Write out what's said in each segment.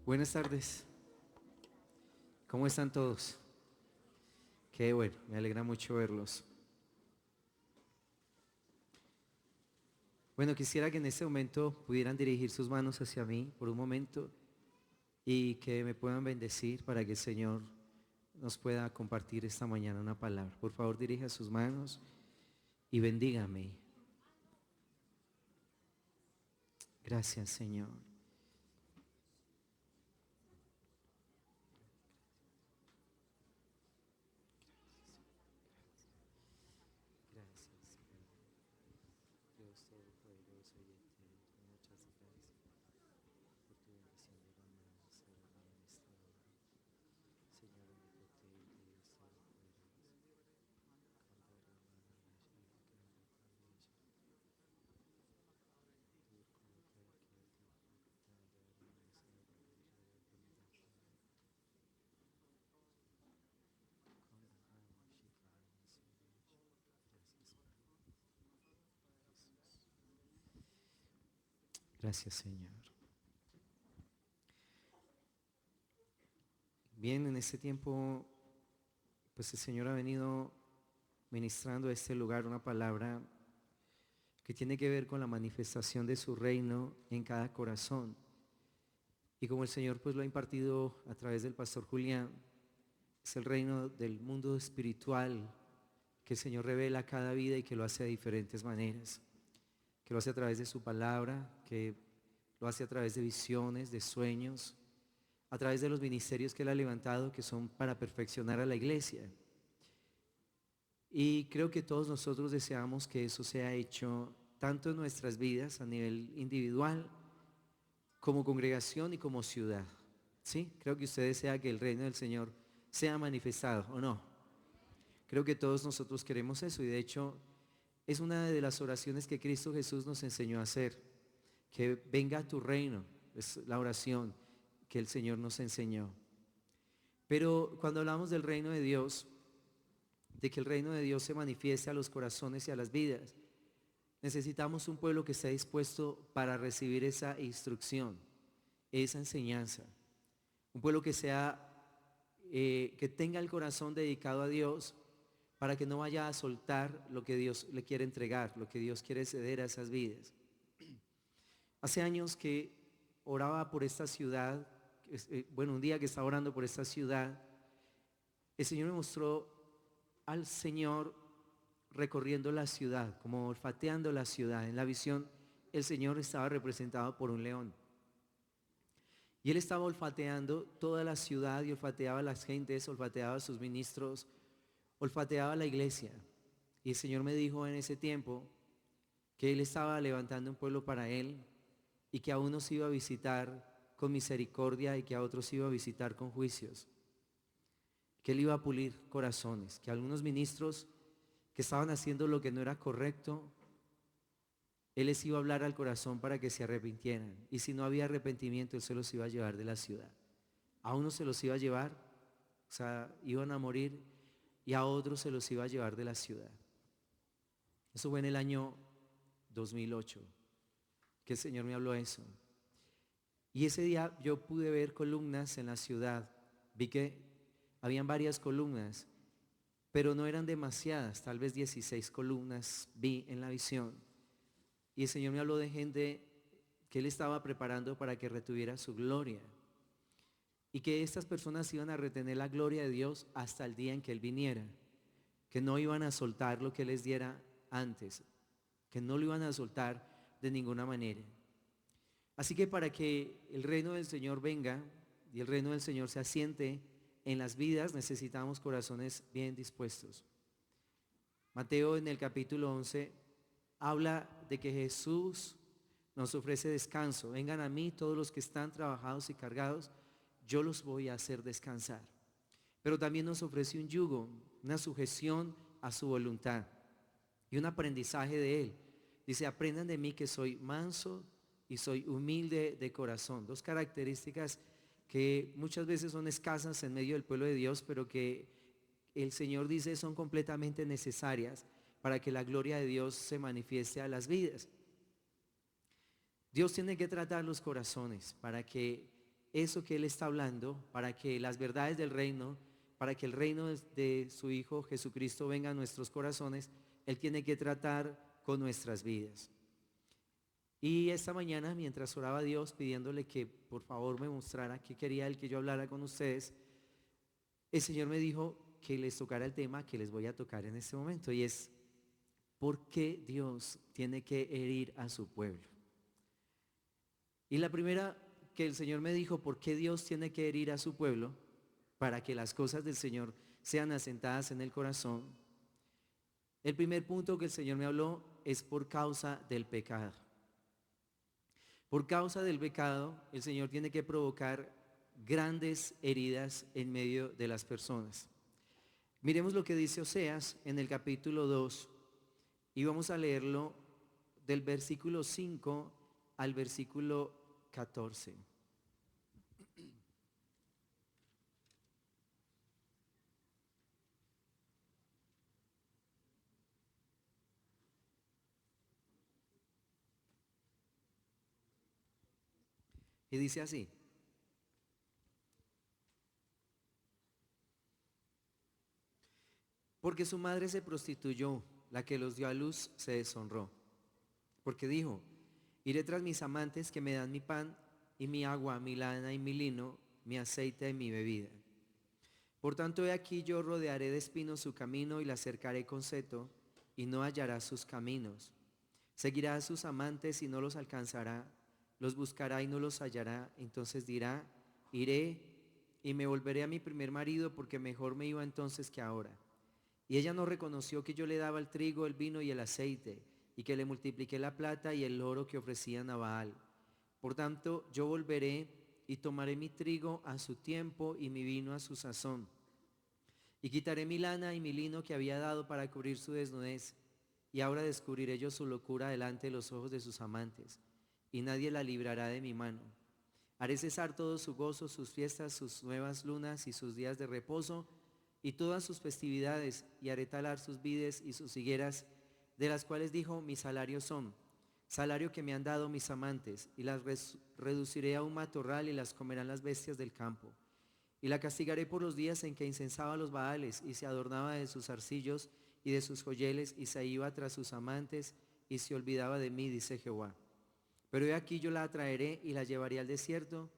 Buenas tardes. ¿Cómo están todos? Qué bueno, me alegra mucho verlos. Bueno, quisiera que en este momento pudieran dirigir sus manos hacia mí por un momento y que me puedan bendecir para que el Señor nos pueda compartir esta mañana una palabra. Por favor, dirija sus manos y bendígame. Gracias, Señor. Gracias, Señor. Dios Todopoderoso y eterno, muchas gracias por tu bendición derramada sobre mí en esta hora. Señor omnipotente, Dios Todopoderoso. Gracias, Señor. Bien, en este tiempo, pues el Señor ha venido ministrando a este lugar una palabra que tiene que ver con la manifestación de su reino en cada corazón. Y como el Señor pues lo ha impartido a través del pastor Julián, es el reino del mundo espiritual que el Señor revela a cada vida y que lo hace de diferentes maneras. Que lo hace a través de su palabra, que lo hace a través de visiones, de sueños, a través de los ministerios que Él ha levantado que son para perfeccionar a la iglesia. Y creo que todos nosotros deseamos que eso sea hecho tanto en nuestras vidas a nivel individual, como congregación y como ciudad. ¿Sí? Creo que usted desea que el reino del Señor sea manifestado, ¿o no? Creo que todos nosotros queremos eso y de hecho es una de las oraciones que Cristo Jesús nos enseñó a hacer. Que venga a tu reino, es la oración que el Señor nos enseñó. Pero cuando hablamos del reino de Dios, de que el reino de Dios se manifieste a los corazones y a las vidas, necesitamos un pueblo que esté dispuesto para recibir esa instrucción, esa enseñanza. Un pueblo que sea, que tenga el corazón dedicado a Dios para que no vaya a soltar lo que Dios le quiere entregar, lo que Dios quiere ceder a esas vidas. Hace años que oraba por esta ciudad, bueno, un día que estaba orando por esta ciudad, el Señor me mostró al Señor recorriendo la ciudad, como olfateando la ciudad. En la visión, el Señor estaba representado por un león. Y Él estaba olfateando toda la ciudad y olfateaba a las gentes, olfateaba a sus ministros, olfateaba a la iglesia. Y el Señor me dijo en ese tiempo que Él estaba levantando un pueblo para Él y que a unos iba a visitar con misericordia y que a otros iba a visitar con juicios. Que Él iba a pulir corazones, que algunos ministros que estaban haciendo lo que no era correcto, Él les iba a hablar al corazón para que se arrepintieran. Y si no había arrepentimiento, Él se los iba a llevar de la ciudad. A unos se los iba a llevar, o sea, iban a morir, y a otros se los iba a llevar de la ciudad. Eso fue en el año 2008, que el Señor me habló eso. Y ese día yo pude ver columnas en la ciudad. Vi que habían varias columnas, pero no eran demasiadas, tal vez 16 columnas vi en la visión. Y el Señor me habló de gente que Él estaba preparando para que retuviera su gloria. Y que estas personas iban a retener la gloria de Dios hasta el día en que Él viniera. Que no iban a soltar lo que Él les diera antes. Que no lo iban a soltar de ninguna manera. Así que para que el reino del Señor venga y el reino del Señor se asiente en las vidas, necesitamos corazones bien dispuestos. Mateo en el capítulo 11 habla de que Jesús nos ofrece descanso. Vengan a mí todos los que están trabajados y cargados, yo los voy a hacer descansar. Pero también nos ofrece un yugo, una sujeción a su voluntad y un aprendizaje de Él. Dice, aprendan de mí que soy manso y soy humilde de corazón. Dos características que muchas veces son escasas en medio del pueblo de Dios, pero que el Señor dice son completamente necesarias para que la gloria de Dios se manifieste a las vidas. Dios tiene que tratar los corazones para que eso que Él está hablando, para que las verdades del reino, para que el reino de su Hijo Jesucristo venga a nuestros corazones, Él tiene que tratar con nuestras vidas. Y esta mañana, mientras oraba a Dios pidiéndole que por favor me mostrara qué quería Él que yo hablara con ustedes, el Señor me dijo que les tocara el tema que les voy a tocar en este momento, y es: ¿por qué Dios tiene que herir a su pueblo? Y la primera que el Señor me dijo, ¿por qué Dios tiene que herir a su pueblo? Para que las cosas del Señor sean asentadas en el corazón. El primer punto que el Señor me habló es por causa del pecado. Por causa del pecado, el Señor tiene que provocar grandes heridas en medio de las personas. Miremos lo que dice Oseas en el capítulo 2 y vamos a leerlo del versículo 5 al versículo 14. Y dice así: porque su madre se prostituyó, la que los dio a luz se deshonró. Porque dijo: iré tras mis amantes que me dan mi pan y mi agua, mi lana y mi lino, mi aceite y mi bebida. Por tanto, he aquí yo rodearé de espinos su camino y la cercaré con seto, y no hallará sus caminos. Seguirá a sus amantes y no los alcanzará, los buscará y no los hallará. Entonces dirá: iré y me volveré a mi primer marido, porque mejor me iba entonces que ahora. Y ella no reconoció que yo le daba el trigo, el vino y el aceite, y que le multipliqué la plata y el oro que ofrecían a Baal. Por tanto, yo volveré y tomaré mi trigo a su tiempo y mi vino a su sazón. Y quitaré mi lana y mi lino que había dado para cubrir su desnudez. Y ahora descubriré yo su locura delante de los ojos de sus amantes, y nadie la librará de mi mano. Haré cesar todo su gozo, sus fiestas, sus nuevas lunas y sus días de reposo, y todas sus festividades, y haré talar sus vides y sus higueras, de las cuales dijo: mi salario son, salario que me han dado mis amantes, y las reduciré a un matorral y las comerán las bestias del campo. Y la castigaré por los días en que incensaba a los Baales y se adornaba de sus arcillos y de sus joyeles y se iba tras sus amantes y se olvidaba de mí, dice Jehová. Pero he aquí yo la atraeré y la llevaré al desierto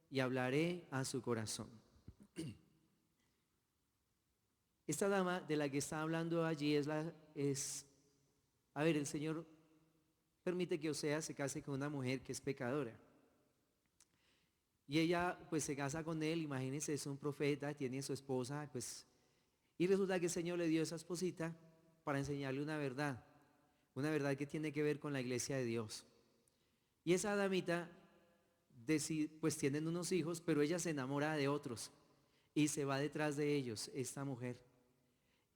y hablaré a su corazón. Esta dama de la que está hablando allí el Señor permite que Oseas se case con una mujer que es pecadora. Y ella pues se casa con él, imagínense, es un profeta, tiene su esposa, pues, y resulta que el Señor le dio esa esposita para enseñarle una verdad que tiene que ver con la iglesia de Dios. Y esa damita, pues tienen unos hijos, pero ella se enamora de otros y se va detrás de ellos, esta mujer.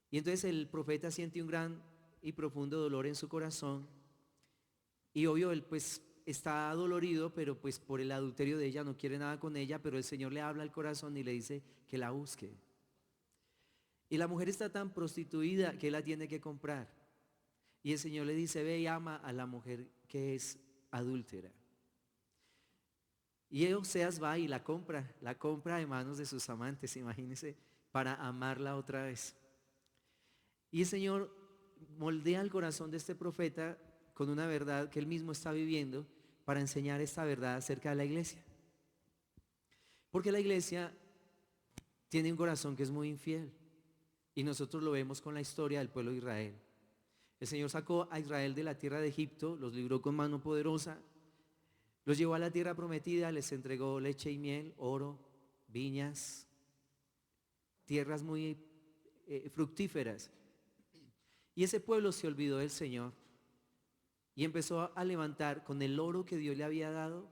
Y entonces el profeta siente un gran y profundo dolor en su corazón, y obvio él pues está dolorido, pero pues por el adulterio de ella no quiere nada con ella, pero el Señor le habla al corazón y le dice que la busque. Y la mujer está tan prostituida que él la tiene que comprar. Y el Señor le dice: ve y ama a la mujer que es adúltera. Y Oseas va y la compra de manos de sus amantes, imagínense, para amarla otra vez. Y el Señor moldea el corazón de este profeta con una verdad que él mismo está viviendo, para enseñar esta verdad acerca de la iglesia. Porque la iglesia tiene un corazón que es muy infiel, y nosotros lo vemos con la historia del pueblo de Israel. El Señor sacó a Israel de la tierra de Egipto, los libró con mano poderosa, los llevó a la tierra prometida, les entregó leche y miel, oro, viñas, tierras muy fructíferas. Y ese pueblo se olvidó del Señor y empezó a levantar con el oro que Dios le había dado,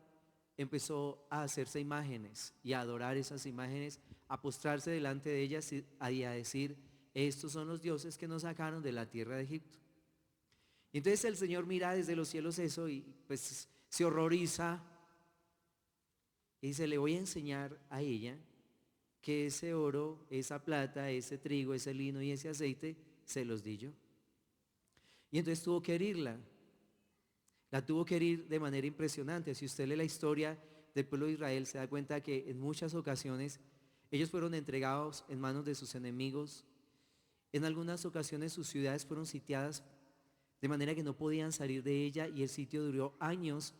empezó a hacerse imágenes y a adorar esas imágenes, a postrarse delante de ellas y a decir: estos son los dioses que nos sacaron de la tierra de Egipto. Y entonces el Señor mira desde los cielos eso y pues se horroriza y dice: le voy a enseñar a ella que ese oro, esa plata, ese trigo, ese lino y ese aceite se los di yo. Y entonces tuvo que herirla. La tuvo que herir de manera impresionante. Si usted lee la historia, del pueblo de Israel, se da cuenta que en muchas ocasiones ellos fueron entregados en manos de sus enemigos. En algunas ocasiones sus ciudades fueron sitiadas de manera que no podían salir de ella y el sitio duró años,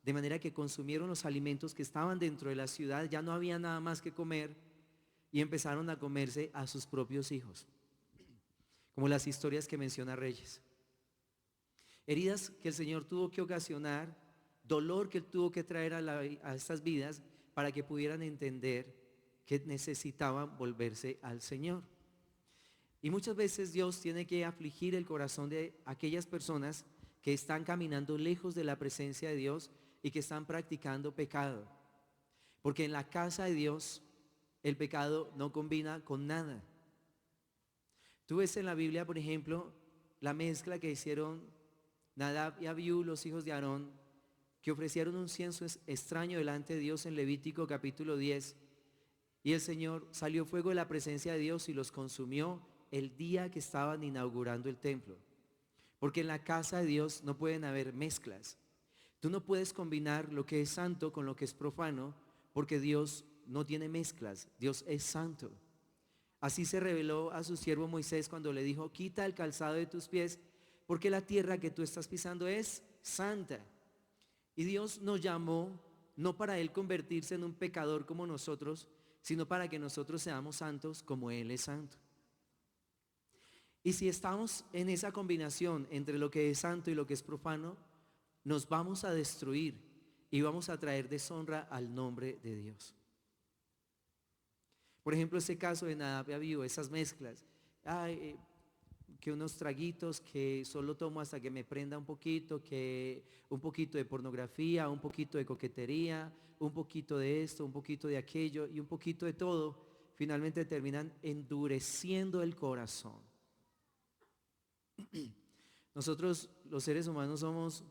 de manera que consumieron los alimentos que estaban dentro de la ciudad, ya no había nada más que comer y empezaron a comerse a sus propios hijos, como las historias que menciona Reyes. Heridas que el Señor tuvo que ocasionar, dolor que Él tuvo que traer a estas vidas para que pudieran entender que necesitaban volverse al Señor. Y muchas veces Dios tiene que afligir el corazón de aquellas personas que están caminando lejos de la presencia de Dios y que están practicando pecado. Porque en la casa de Dios el pecado no combina con nada. Tú ves en la Biblia, por ejemplo, la mezcla que hicieron Nadab y Abiú, los hijos de Aarón, que ofrecieron un incienso extraño delante de Dios en Levítico capítulo 10. Y el Señor salió fuego de la presencia de Dios y los consumió el día que estaban inaugurando el templo. Porque en la casa de Dios no pueden haber mezclas. Tú no puedes combinar lo que es santo con lo que es profano, porque Dios no tiene mezclas, Dios es santo. Así se reveló a su siervo Moisés cuando le dijo: quita el calzado de tus pies, porque la tierra que tú estás pisando es santa. Y Dios nos llamó no para Él convertirse en un pecador como nosotros, sino para que nosotros seamos santos como Él es santo. Y si estamos en esa combinación entre lo que es santo y lo que es profano, nos vamos a destruir y vamos a traer deshonra al nombre de Dios. Por ejemplo, ese caso de Nadab y Abiú, esas mezclas. Que unos traguitos que solo tomo hasta que me prenda un poquito, que un poquito de pornografía, un poquito de coquetería, un poquito de esto, un poquito de aquello y un poquito de todo, finalmente terminan endureciendo el corazón. Nosotros los seres humanos somos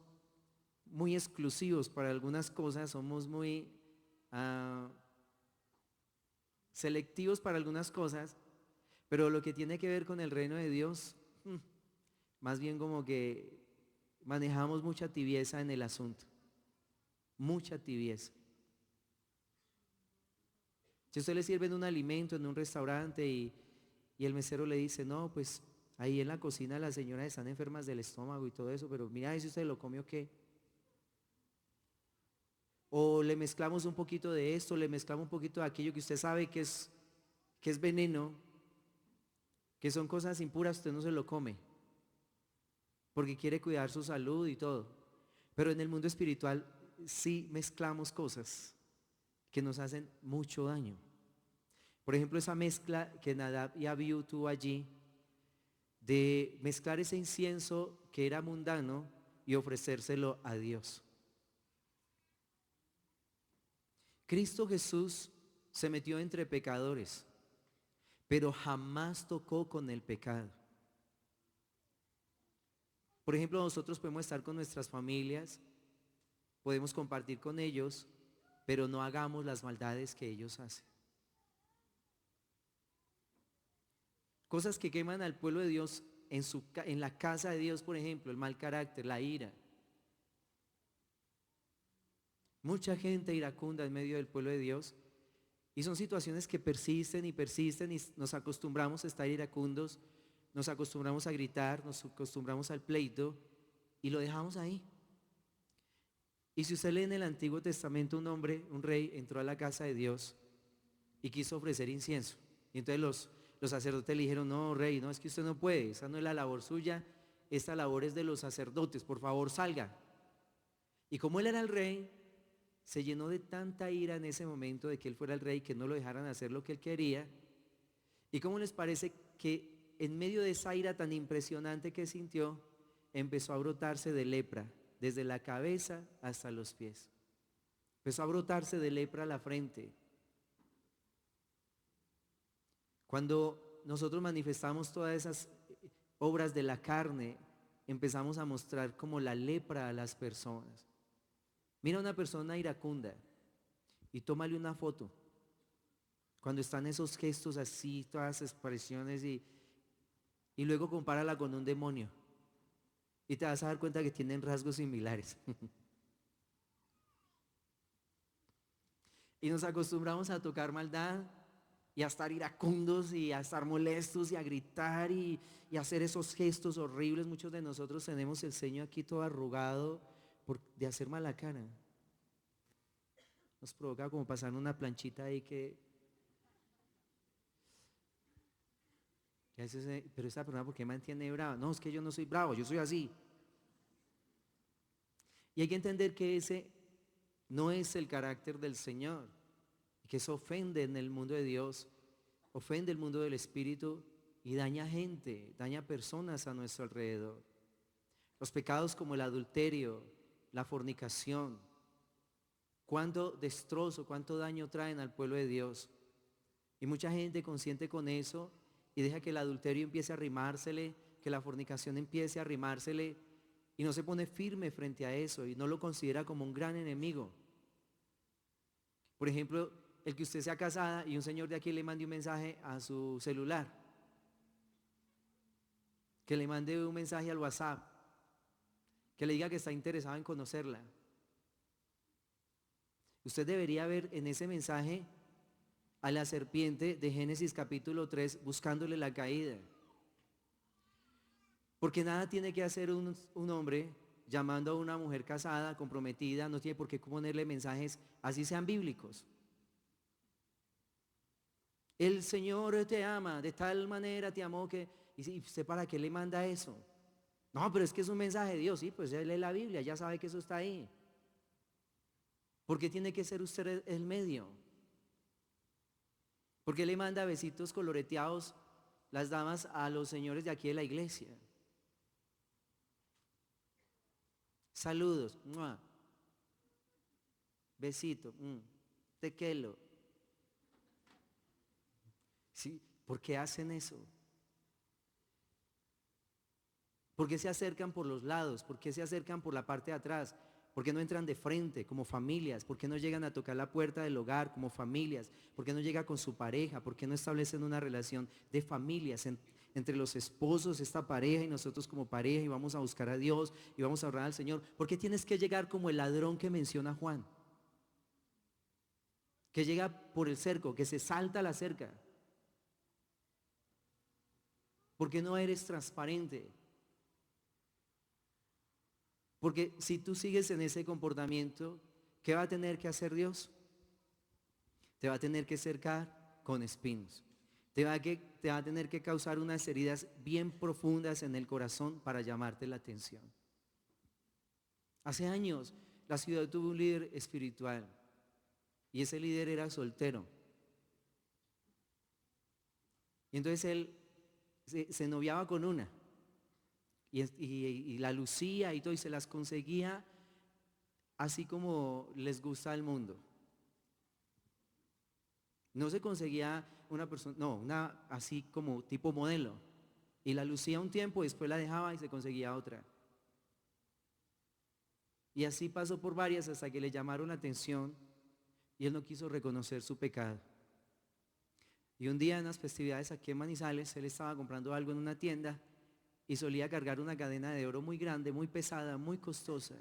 muy exclusivos para algunas cosas, somos muy selectivos para algunas cosas, pero lo que tiene que ver con el reino de Dios, más bien como que manejamos mucha tibieza en el asunto, mucha tibieza. Si usted le sirve un alimento en un restaurante y el mesero le dice: no, pues ahí en la cocina las señoras están enfermas del estómago y todo eso, pero mira si usted lo comió, ¿qué? O le mezclamos un poquito de esto, le mezclamos un poquito de aquello que usted sabe que es veneno, que son cosas impuras, usted no se lo come, porque quiere cuidar su salud y todo. Pero en el mundo espiritual sí mezclamos cosas que nos hacen mucho daño. Por ejemplo, esa mezcla que Nadab y Abiú tuvo allí, de mezclar ese incienso que era mundano y ofrecérselo a Dios. Cristo Jesús se metió entre pecadores, pero jamás tocó con el pecado. Por ejemplo, nosotros podemos estar con nuestras familias, podemos compartir con ellos, pero no hagamos las maldades que ellos hacen. Cosas que queman al pueblo de Dios en la casa de Dios, por ejemplo, el mal carácter, la ira. Mucha gente iracunda en medio del pueblo de Dios, y son situaciones que persisten y persisten y nos acostumbramos a estar iracundos, nos acostumbramos a gritar, nos acostumbramos al pleito y lo dejamos ahí. Y si usted lee en el Antiguo Testamento, un hombre, un rey, entró a la casa de Dios y quiso ofrecer incienso. Y entonces los sacerdotes le dijeron: no, rey, no, es que usted no puede, esa no es la labor suya, esta labor es de los sacerdotes, por favor salga. Y como él era el rey, se llenó de tanta ira en ese momento de que él fuera el rey, que no lo dejaran hacer lo que él quería. ¿Y cómo les parece que en medio de esa ira tan impresionante que sintió, empezó a brotarse de lepra, desde la cabeza hasta los pies? Empezó a brotarse de lepra la frente. Cuando nosotros manifestamos todas esas obras de la carne, empezamos a mostrar como la lepra a las personas. Mira a una persona iracunda y tómale una foto. Cuando están esos gestos así, todas las expresiones y luego compárala con un demonio y te vas a dar cuenta que tienen rasgos similares. Y nos acostumbramos a tocar maldad y a estar iracundos y a estar molestos y a gritar y a hacer esos gestos horribles. Muchos de nosotros tenemos el ceño aquí todo arrugado de hacer mala cara. Nos provoca como pasar una planchita ahí que a veces, pero esta persona, ¿por qué mantiene brava? No, es que yo no soy bravo, yo soy así. Y hay que entender que ese no es el carácter del Señor, que eso ofende en el mundo de Dios, ofende el mundo del Espíritu y daña gente, daña personas a nuestro alrededor. Los pecados como el adulterio, la fornicación, cuánto destrozo, cuánto daño traen al pueblo de Dios. Y mucha gente consciente con eso y deja que el adulterio empiece a arrimársele, que la fornicación empiece a arrimársele y no se pone firme frente a eso y no lo considera como un gran enemigo. Por ejemplo, el que usted sea casada y un señor de aquí le mande un mensaje a su celular, que le mande un mensaje al WhatsApp, que le diga que está interesado en conocerla. Usted debería ver en ese mensaje a la serpiente de Génesis capítulo 3 buscándole la caída. Porque nada tiene que hacer un hombre llamando a una mujer casada, comprometida, no tiene por qué ponerle mensajes así sean bíblicos. El Señor te ama, de tal manera te amó que... ¿Y usted para qué le manda eso? No, pero es que es un mensaje de Dios, sí, pues él lee la Biblia, ya sabe que eso está ahí. ¿Por qué tiene que ser usted el medio? ¿Por qué le manda besitos coloreteados las damas a los señores de aquí de la iglesia? Saludos, ¡mua! Besito, tequelo. ¿Sí? ¿Por qué hacen eso? ¿Por qué se acercan por los lados? ¿Por qué se acercan por la parte de atrás? ¿Por qué no entran de frente como familias? ¿Por qué no llegan a tocar la puerta del hogar como familias? ¿Por qué no llega con su pareja? ¿Por qué no establecen una relación de familias entre los esposos, esta pareja y nosotros como pareja y vamos a buscar a Dios y vamos a orar al Señor? ¿Por qué tienes que llegar como el ladrón que menciona Juan? Que llega por el cerco, que se salta la cerca. ¿Por qué no eres transparente? Porque si tú sigues en ese comportamiento, ¿qué va a tener que hacer Dios? Te va a tener que cercar con espinos. Te va a tener que causar unas heridas bien profundas en el corazón para llamarte la atención. Hace años la ciudad tuvo un líder espiritual y ese líder era soltero. Y entonces él se noviaba con una y la lucía y todo y se las conseguía así como les gusta al mundo. No se conseguía una persona, no, una así como tipo modelo. Y la lucía un tiempo, después la dejaba y se conseguía otra. Y así pasó por varias hasta que le llamaron la atención y él no quiso reconocer su pecado. Y un día en las festividades aquí en Manizales, él estaba comprando algo en una tienda y solía cargar una cadena de oro muy grande, muy pesada, muy costosa.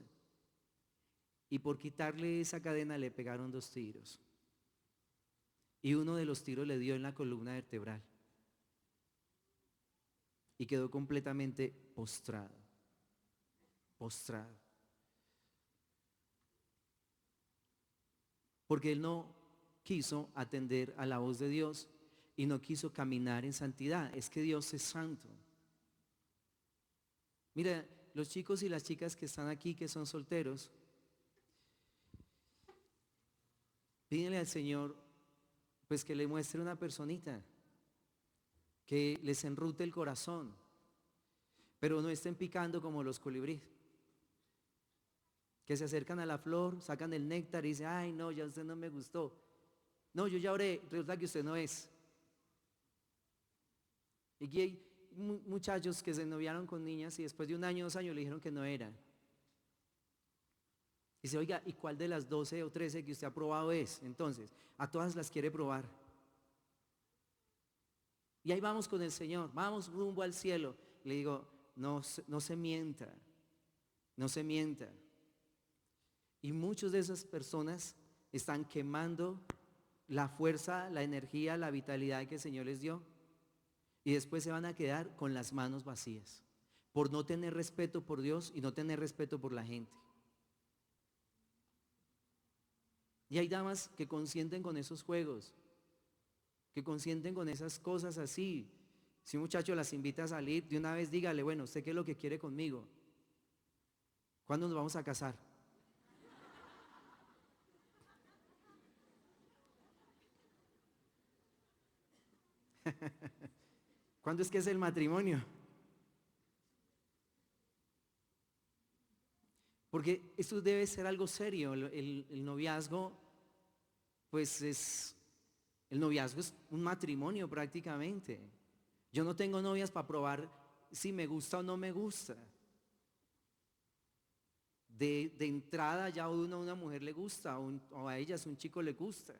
Y por quitarle esa cadena le pegaron 2 tiros. Y uno de los tiros le dio en la columna vertebral. Y quedó completamente postrado. Postrado. Porque él no quiso atender a la voz de Dios y no quiso caminar en santidad. Es que Dios es santo. Mira, los chicos y las chicas que están aquí, que son solteros, pídenle al Señor pues que le muestre una personita que les enrute el corazón, pero no estén picando como los colibríes, que se acercan a la flor, sacan el néctar y dicen, ay no, ya usted no me gustó. No, yo ya oré, resulta que usted no es. Y aquí hay muchachos que se noviaron con niñas y después de 1 año, 2 años le dijeron que no era. Y dice, oiga, ¿y cuál de las 12 o 13 que usted ha probado es? Entonces, a todas las quiere probar. Y ahí vamos con el Señor, vamos rumbo al cielo. Le digo, no se mienta, no se mienta. Y muchas de esas personas están quemando la fuerza, la energía, la vitalidad que el Señor les dio. Y después se van a quedar con las manos vacías, por no tener respeto por Dios y no tener respeto por la gente. Y hay damas que consienten con esos juegos, que consienten con esas cosas así. Si un muchacho las invita a salir, de una vez dígale, bueno, ¿usted qué es lo que quiere conmigo? ¿Cuándo nos vamos a casar? ¿Cuándo es que es el matrimonio? Porque esto debe ser algo serio. El noviazgo, pues el noviazgo es un matrimonio prácticamente. Yo no tengo novias para probar si me gusta o no me gusta. De entrada ya a una mujer le gusta, o a ellas un chico le gusta.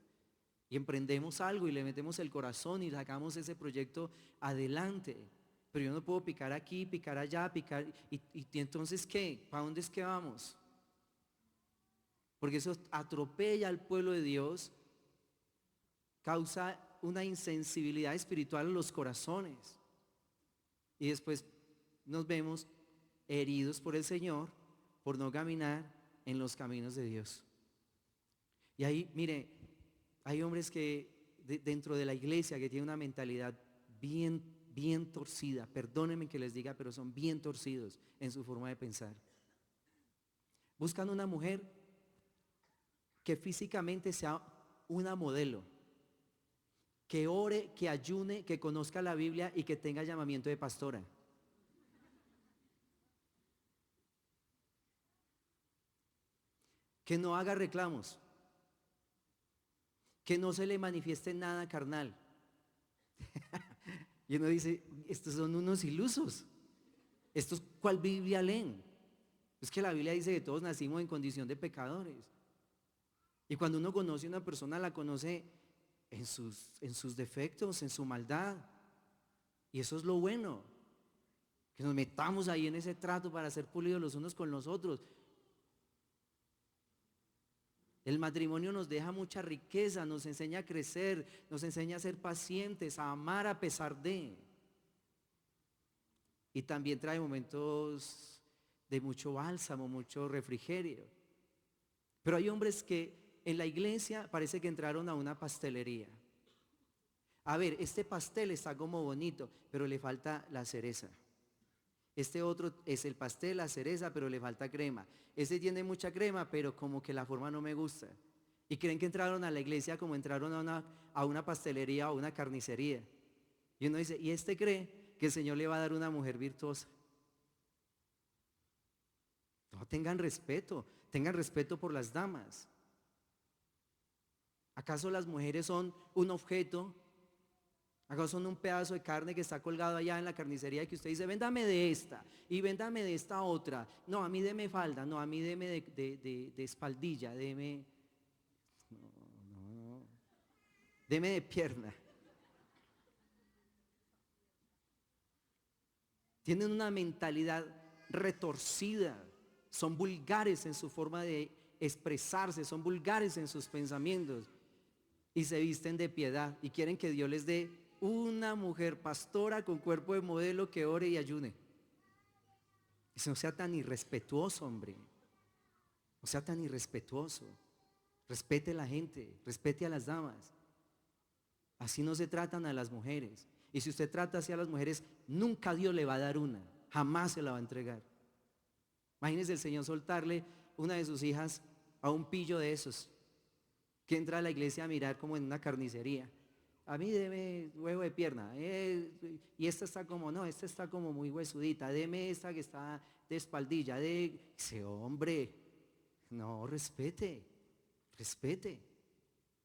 Y emprendemos algo y le metemos el corazón y sacamos ese proyecto adelante. Pero yo no puedo picar aquí, picar allá, picar. ¿Y entonces qué? ¿Para dónde es que vamos? Porque eso atropella al pueblo de Dios, causa una insensibilidad espiritual en los corazones. Y después nos vemos heridos por el Señor por no caminar en los caminos de Dios. Y ahí, mire, hay hombres que dentro de la iglesia que tienen una mentalidad bien torcida, perdónenme que les diga, pero son bien torcidos en su forma de pensar. Buscan una mujer que físicamente sea una modelo, que ore, que ayune, que conozca la Biblia y que tenga llamamiento de pastora. Que no haga reclamos, que no se le manifieste nada carnal. Y uno dice, estos son unos ilusos. ¿Estos cuál Biblia leen? Es que la Biblia dice que todos nacimos en condición de pecadores. Y cuando uno conoce a una persona, la conoce en sus defectos, en su maldad. Y eso es lo bueno. Que nos metamos ahí en ese trato para ser pulidos los unos con los otros. El matrimonio nos deja mucha riqueza, nos enseña a crecer, nos enseña a ser pacientes, a amar a pesar de. Y también trae momentos de mucho bálsamo, mucho refrigerio. Pero hay hombres que en la iglesia parece que entraron a una pastelería. A ver, este pastel está como bonito, pero le falta la cereza. Este otro es el pastel, la cereza, pero le falta crema. Este tiene mucha crema, pero como que la forma no me gusta. Y creen que entraron a la iglesia como entraron a una pastelería o a una carnicería. Y uno dice, ¿y este cree que el Señor le va a dar una mujer virtuosa? No, tengan respeto por las damas. ¿Acaso las mujeres son un objeto? ¿Acaso son un pedazo de carne que está colgado allá en la carnicería y que usted dice, véndame de esta y véndame de esta otra? No, a mí deme falda, no, a mí deme de espaldilla, no, deme de pierna. Tienen una mentalidad retorcida, son vulgares en su forma de expresarse, son vulgares en sus pensamientos y se visten de piedad y quieren que Dios les dé una mujer pastora con cuerpo de modelo que ore y ayune. Eso no sea tan irrespetuoso, hombre. No sea tan irrespetuoso. Respete a la gente, respete a las damas. Así no se tratan a las mujeres. Y si usted trata así a las mujeres, nunca Dios le va a dar una. Jamás se la va a entregar. Imagínese el Señor soltarle una de sus hijas a un pillo de esos que entra a la iglesia a mirar como en una carnicería. A mí deme huevo de pierna. Y esta está como, no, esta está como muy huesudita. Deme esta que está de espaldilla. Dice, hombre, no, respete.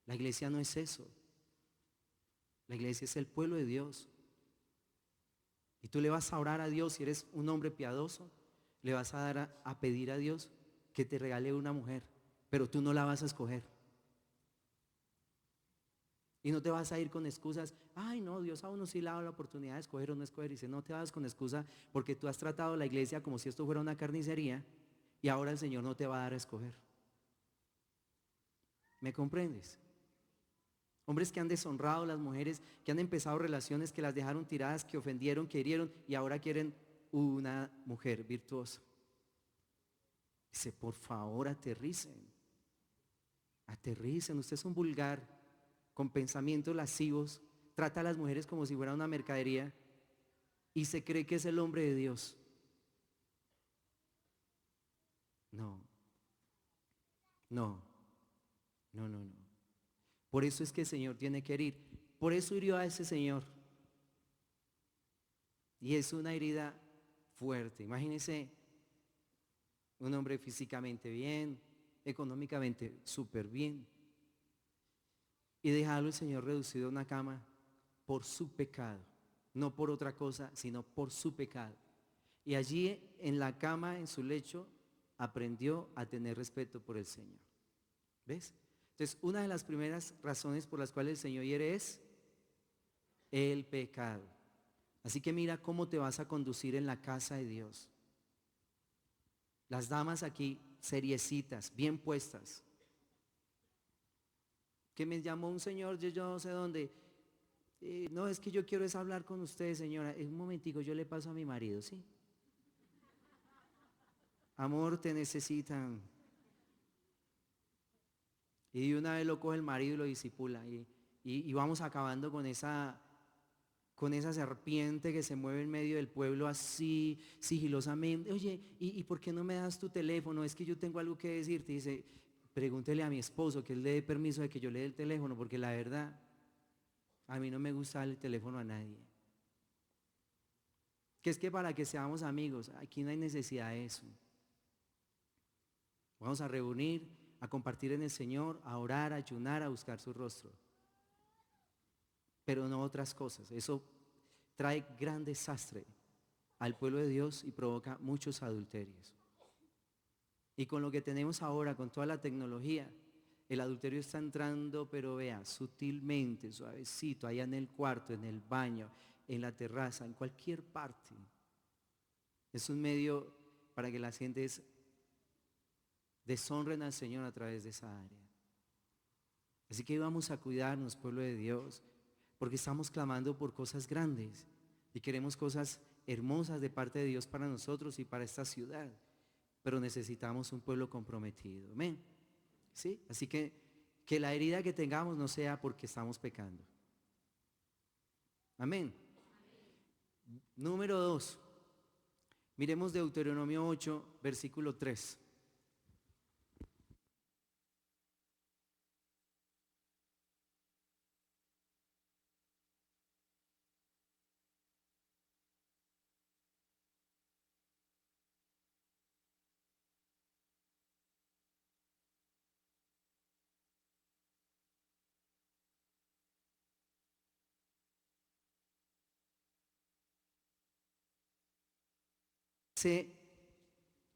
La iglesia no es eso. La iglesia es el pueblo de Dios. Y tú le vas a orar a Dios si eres un hombre piadoso. Le vas a dar a pedir a Dios que te regale una mujer. Pero tú no la vas a escoger. Y no te vas a ir con excusas, ay no, Dios a uno sí le da la oportunidad de escoger o no escoger. Y dice, no te vas con excusa porque tú has tratado la iglesia como si esto fuera una carnicería y ahora el Señor no te va a dar a escoger. ¿Me comprendes? Hombres que han deshonrado a las mujeres, que han empezado relaciones que las dejaron tiradas, que ofendieron, que hirieron y ahora quieren una mujer virtuosa. Dice, por favor, aterricen. Aterricen. Usted es un vulgar con pensamientos lascivos. Trata a las mujeres como si fuera una mercadería y se cree que es el hombre de Dios. No, no, no, no, no. Por eso es que el Señor tiene que herir. Por eso hirió a ese señor. Y es una herida fuerte. Imagínense un hombre físicamente bien, económicamente súper bien. Y dejarlo el Señor reducido a una cama por su pecado. No por otra cosa, sino por su pecado. Y allí en la cama, en su lecho, aprendió a tener respeto por el Señor. ¿Ves? Entonces, una de las primeras razones por las cuales el Señor hiere es el pecado. Así que mira cómo te vas a conducir en la casa de Dios. Las damas aquí, seriecitas, bien puestas. Que me llamó un señor, yo no sé dónde. No, es que yo quiero es hablar con usted, señora. Un momentico, yo le paso a mi marido, ¿sí? Amor, te necesitan. Y de una vez lo coge el marido y lo disipula. Y vamos acabando con esa serpiente que se mueve en medio del pueblo así, sigilosamente. Oye, ¿y por qué no me das tu teléfono? Es que yo tengo algo que decirte. Dice, pregúntele a mi esposo que él le dé permiso de que yo le dé el teléfono, porque la verdad, a mí no me gusta darle el teléfono a nadie. Que es que para que seamos amigos, aquí no hay necesidad de eso. Vamos a reunir, a compartir en el Señor, a orar, a ayunar, a buscar su rostro. Pero no otras cosas. Eso trae gran desastre al pueblo de Dios y provoca muchos adulterios. Y con lo que tenemos ahora, con toda la tecnología, el adulterio está entrando, pero vea, sutilmente, suavecito, allá en el cuarto, en el baño, en la terraza, en cualquier parte. Es un medio para que las gentes deshonren al Señor a través de esa área. Así que vamos a cuidarnos, pueblo de Dios, porque estamos clamando por cosas grandes y queremos cosas hermosas de parte de Dios para nosotros y para esta ciudad, pero necesitamos un pueblo comprometido. Amén. ¿Sí? Así que la herida que tengamos no sea porque estamos pecando. Amén. Número 2. Miremos Deuteronomio 8, versículo 3.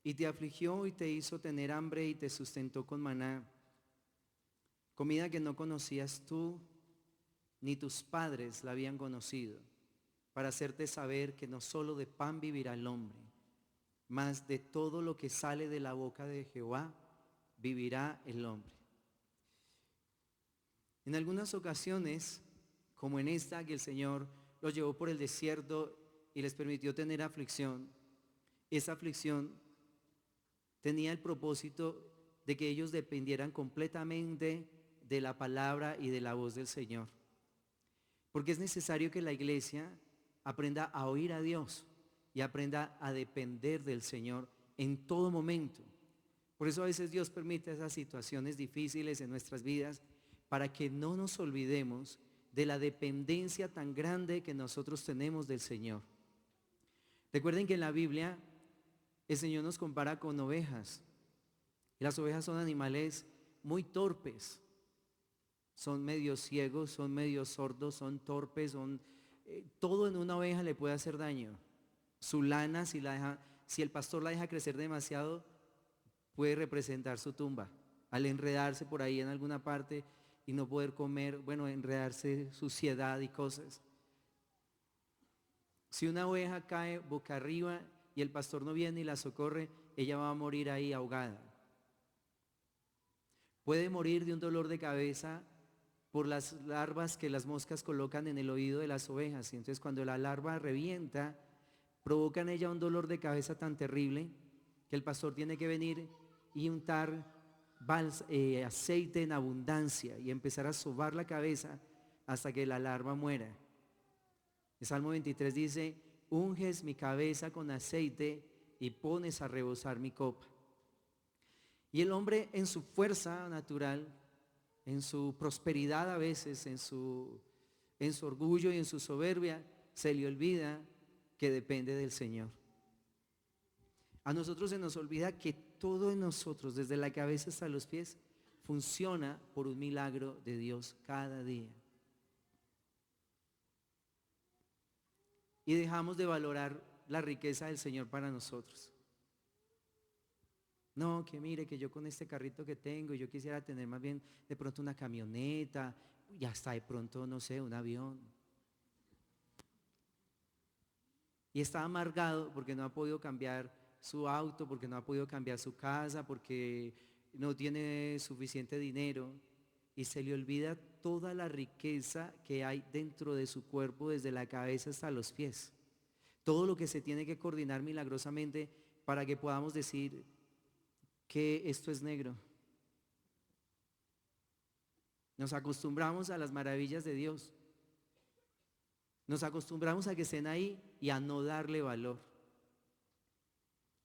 Y te afligió y te hizo tener hambre y te sustentó con maná, comida que no conocías tú ni tus padres la habían conocido, para hacerte saber que no solo de pan vivirá el hombre, mas de todo lo que sale de la boca de Jehová vivirá el hombre. En algunas ocasiones, como en esta, que el Señor los llevó por el desierto y les permitió tener aflicción, esa aflicción tenía el propósito de que ellos dependieran completamente de la palabra y de la voz del Señor. Porque es necesario que la iglesia aprenda a oír a Dios y aprenda a depender del Señor en todo momento. Por eso a veces Dios permite esas situaciones difíciles en nuestras vidas para que no nos olvidemos de la dependencia tan grande que nosotros tenemos del Señor. Recuerden que en la Biblia el Señor nos compara con ovejas. Y las ovejas son animales muy torpes. Son medio ciegos, son medio sordos, son torpes, todo en una oveja le puede hacer daño. Su lana, si el pastor la deja crecer demasiado, puede representar su tumba. Al enredarse por ahí en alguna parte y no poder comer, bueno, enredarse suciedad y cosas. Si una oveja cae boca arriba y el pastor no viene y la socorre, ella va a morir ahí ahogada. Puede morir de un dolor de cabeza por las larvas que las moscas colocan en el oído de las ovejas. Y entonces cuando la larva revienta, provoca en ella un dolor de cabeza tan terrible que el pastor tiene que venir y untar aceite en abundancia y empezar a sobar la cabeza hasta que la larva muera. El Salmo 23 dice: unges mi cabeza con aceite y pones a rebosar mi copa. Y el hombre, en su fuerza natural, en su prosperidad a veces, en su orgullo y en su soberbia, se le olvida que depende del Señor. A nosotros se nos olvida que todo en nosotros, desde la cabeza hasta los pies, funciona por un milagro de Dios cada día. Y dejamos de valorar la riqueza del Señor para nosotros. No, que mire, que yo con este carrito que tengo, yo quisiera tener más bien de pronto una camioneta y hasta de pronto, no sé, un avión. Y está amargado porque no ha podido cambiar su auto, porque no ha podido cambiar su casa, porque no tiene suficiente dinero. Y se le olvida toda la riqueza que hay dentro de su cuerpo, desde la cabeza hasta los pies. Todo lo que se tiene que coordinar milagrosamente para que podamos decir que esto es negro. Nos acostumbramos a las maravillas de Dios. Nos acostumbramos a que estén ahí y a no darle valor.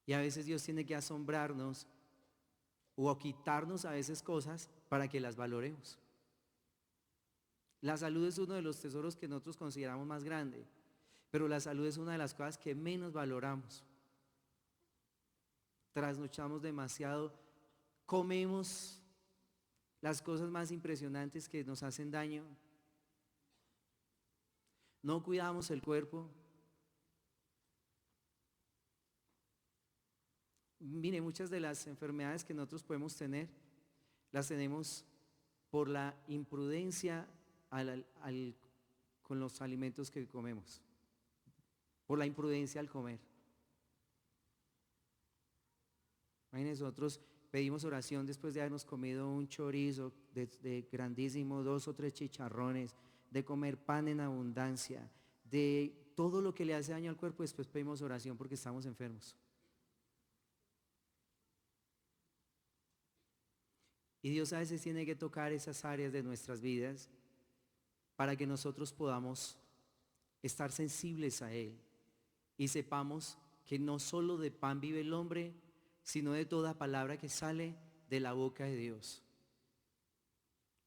Y a veces Dios tiene que asombrarnos o quitarnos a veces cosas para que las valoremos. La salud es uno de los tesoros que nosotros consideramos más grande, pero la salud es una de las cosas que menos valoramos. Trasnochamos demasiado, comemos las cosas más impresionantes que nos hacen daño, no cuidamos el cuerpo. Mire, muchas de las enfermedades que nosotros podemos tener, las tenemos por la imprudencia con los alimentos que comemos, por la imprudencia al comer. Imagínense, nosotros pedimos oración después de habernos comido un chorizo de grandísimo, 2 o 3 chicharrones, de comer pan en abundancia, de todo lo que le hace daño al cuerpo. Después pedimos oración porque estamos enfermos. Y Dios a veces tiene que tocar esas áreas de nuestras vidas para que nosotros podamos estar sensibles a Él y sepamos que no solo de pan vive el hombre, sino de toda palabra que sale de la boca de Dios.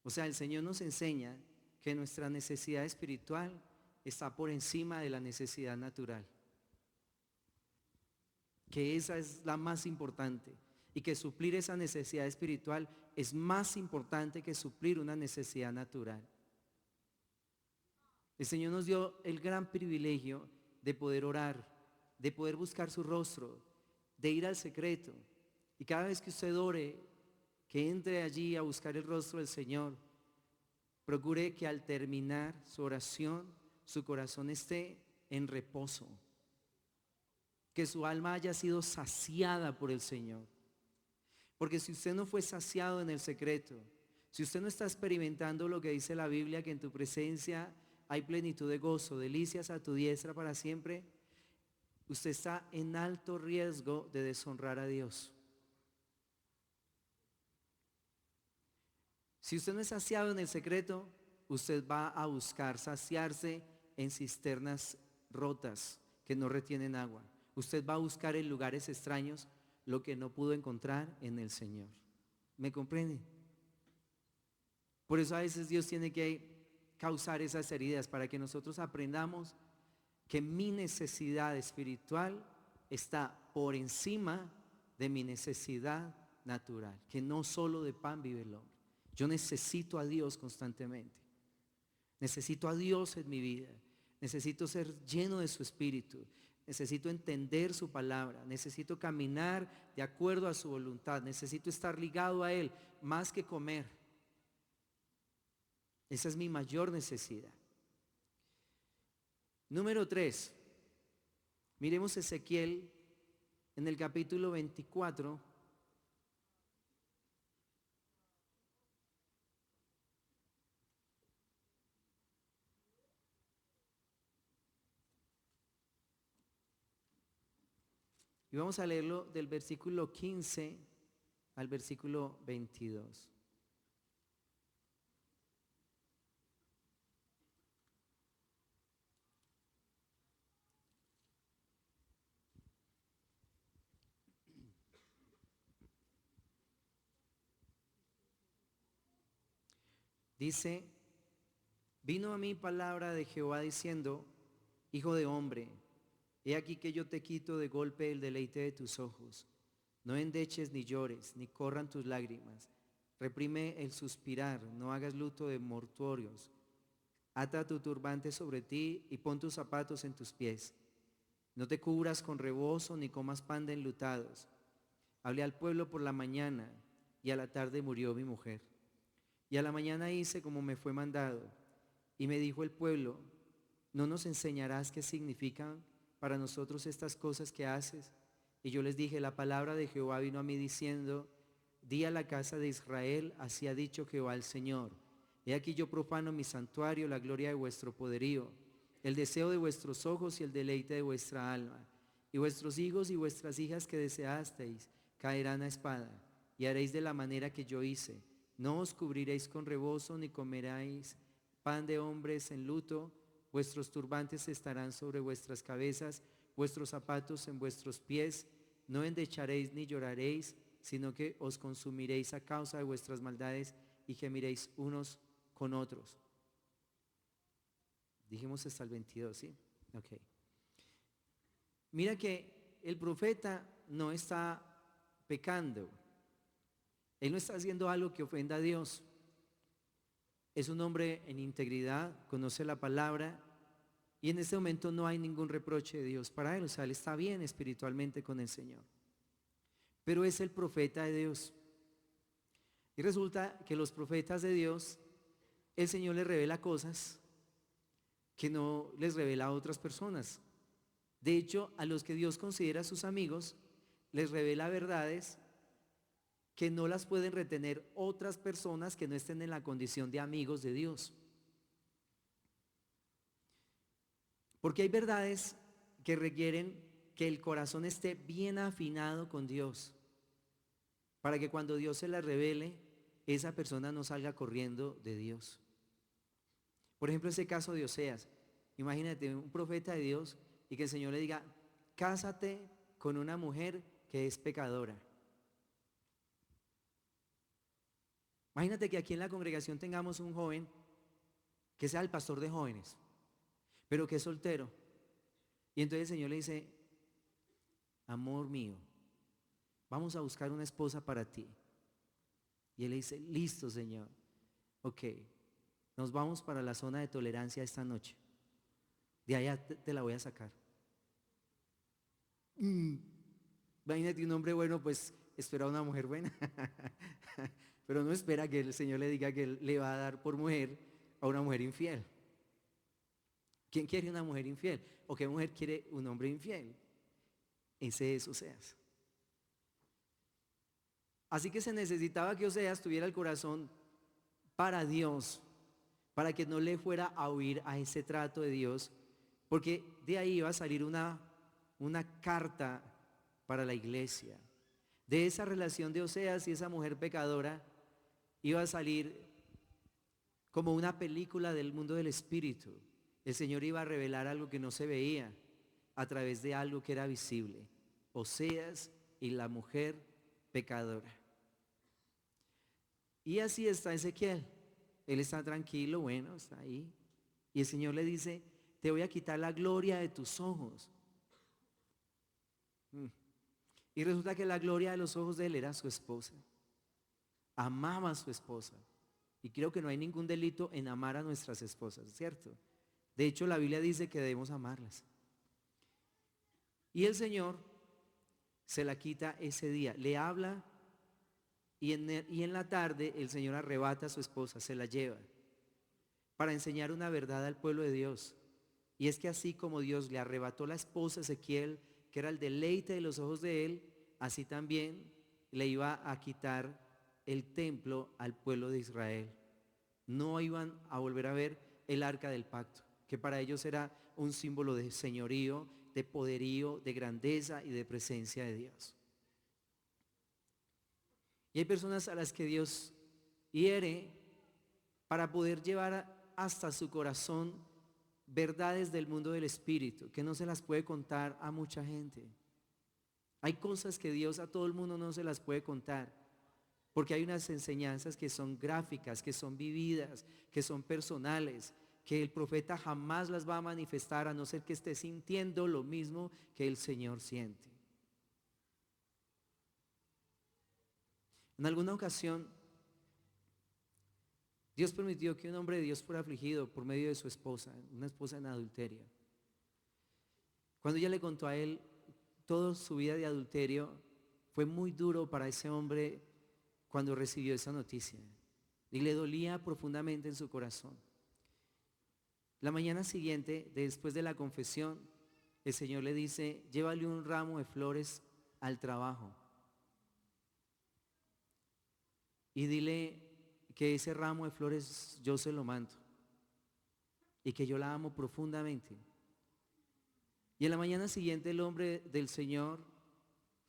O sea, el Señor nos enseña que nuestra necesidad espiritual está por encima de la necesidad natural, que esa es la más importante y que suplir esa necesidad espiritual es más importante que suplir una necesidad natural. El Señor nos dio el gran privilegio de poder orar, de poder buscar su rostro, de ir al secreto. Y cada vez que usted ore, que entre allí a buscar el rostro del Señor, procure que al terminar su oración, su corazón esté en reposo, que su alma haya sido saciada por el Señor. Porque si usted no fue saciado en el secreto, si usted no está experimentando lo que dice la Biblia, que en tu presencia hay plenitud de gozo, delicias a tu diestra para siempre, usted está en alto riesgo de deshonrar a Dios. Si usted no es saciado en el secreto, usted va a buscar saciarse en cisternas rotas que no retienen agua. Usted va a buscar en lugares extraños lo que no pudo encontrar en el Señor. ¿Me comprende? Por eso a veces Dios tiene que causar esas heridas para que nosotros aprendamos que mi necesidad espiritual está por encima de mi necesidad natural, que no solo de pan vive el hombre. Yo necesito a Dios constantemente. Necesito a Dios en mi vida. Necesito ser lleno de su espíritu. Necesito entender su palabra. Necesito caminar de acuerdo a su voluntad. Necesito estar ligado a Él más que comer. Esa es mi mayor necesidad. Número 3. Miremos Ezequiel en el capítulo 24. Y vamos a leerlo del versículo 15 al versículo 22. Dice, vino a mí palabra de Jehová diciendo, hijo de hombre, he aquí que yo te quito de golpe el deleite de tus ojos. No endeches ni llores, ni corran tus lágrimas. Reprime el suspirar, no hagas luto de mortuorios. Ata tu turbante sobre ti y pon tus zapatos en tus pies. No te cubras con rebozo ni comas pan de enlutados. Hablé al pueblo por la mañana y a la tarde murió mi mujer. Y a la mañana hice como me fue mandado. Y me dijo el pueblo, ¿no nos enseñarás qué significan para nosotros estas cosas que haces? Y yo les dije, la palabra de Jehová vino a mí diciendo, di a la casa de Israel, así ha dicho Jehová el Señor. He aquí yo profano mi santuario, la gloria de vuestro poderío, el deseo de vuestros ojos y el deleite de vuestra alma. Y vuestros hijos y vuestras hijas que deseasteis caerán a espada, y haréis de la manera que yo hice. No os cubriréis con rebozo, ni comeréis pan de hombres en luto. Vuestros turbantes estarán sobre vuestras cabezas, vuestros zapatos en vuestros pies. No endecharéis ni lloraréis, sino que os consumiréis a causa de vuestras maldades y gemiréis unos con otros. Dijimos hasta el 22, ¿sí? Ok. Mira que el profeta no está pecando. Él no está haciendo algo que ofenda a Dios. Es un hombre en integridad, conoce la palabra y en este momento no hay ningún reproche de Dios para él. O sea, él está bien espiritualmente con el Señor. Pero es el profeta de Dios. Y resulta que los profetas de Dios, el Señor les revela cosas que no les revela a otras personas. De hecho, a los que Dios considera sus amigos, les revela verdades que no las pueden retener otras personas que no estén en la condición de amigos de Dios. Porque hay verdades que requieren que el corazón esté bien afinado con Dios, para que cuando Dios se las revele, esa persona no salga corriendo de Dios. Por ejemplo, ese caso de Oseas. Imagínate un profeta de Dios y que el Señor le diga, cásate con una mujer que es pecadora. Imagínate que aquí en la congregación tengamos un joven que sea el pastor de jóvenes, pero que es soltero. Y entonces el Señor le dice, amor mío, vamos a buscar una esposa para ti. Y él le dice, listo, Señor. Ok, nos vamos para la zona de tolerancia esta noche. De allá te la voy a sacar. Imagínate un hombre bueno, pues espera a una mujer buena. Pero no espera que el Señor le diga que él le va a dar por mujer a una mujer infiel. ¿Quién quiere una mujer infiel? ¿O qué mujer quiere un hombre infiel? Ese es Oseas. Así que se necesitaba que Oseas tuviera el corazón para Dios, para que no le fuera a huir a ese trato de Dios, porque de ahí iba a salir una carta para la iglesia. De esa relación de Oseas y esa mujer pecadora iba a salir como una película del mundo del espíritu. El Señor iba a revelar algo que no se veía a través de algo que era visible. Oseas y la mujer pecadora. Y así está Ezequiel. Él está tranquilo, bueno, está ahí. Y el Señor le dice, te voy a quitar la gloria de tus ojos. Y resulta que la gloria de los ojos de él era su esposa. Amaba a su esposa. Y creo que no hay ningún delito en amar a nuestras esposas, ¿cierto? De hecho, la Biblia dice que debemos amarlas. Y el Señor se la quita ese día. Le habla y en la tarde el Señor arrebata a su esposa, se la lleva para enseñar una verdad al pueblo de Dios. Y es que así como Dios le arrebató la esposa a Ezequiel, que era el deleite de los ojos de él, así también le iba a quitar el templo al pueblo de Israel. No iban a volver a ver el arca del pacto, que para ellos era un símbolo de señorío, de poderío, de grandeza y de presencia de Dios. Y hay personas a las que Dios hiere para poder llevar hasta su corazón verdades del mundo del espíritu que no se las puede contar a mucha gente. Hay cosas que Dios a todo el mundo no se las puede contar, porque hay unas enseñanzas que son gráficas, que son vividas, que son personales, que el profeta jamás las va a manifestar a no ser que esté sintiendo lo mismo que el Señor siente. En alguna ocasión, Dios permitió que un hombre de Dios fuera afligido por medio de su esposa, una esposa en adulterio. Cuando ella le contó a él toda su vida de adulterio, fue muy duro para ese hombre cuando recibió esa noticia y le dolía profundamente en su corazón. La mañana siguiente, después de la confesión, el Señor le dice: llévale un ramo de flores al trabajo y dile que ese ramo de flores yo se lo mando y que yo la amo profundamente. Y en la mañana siguiente el hombre del Señor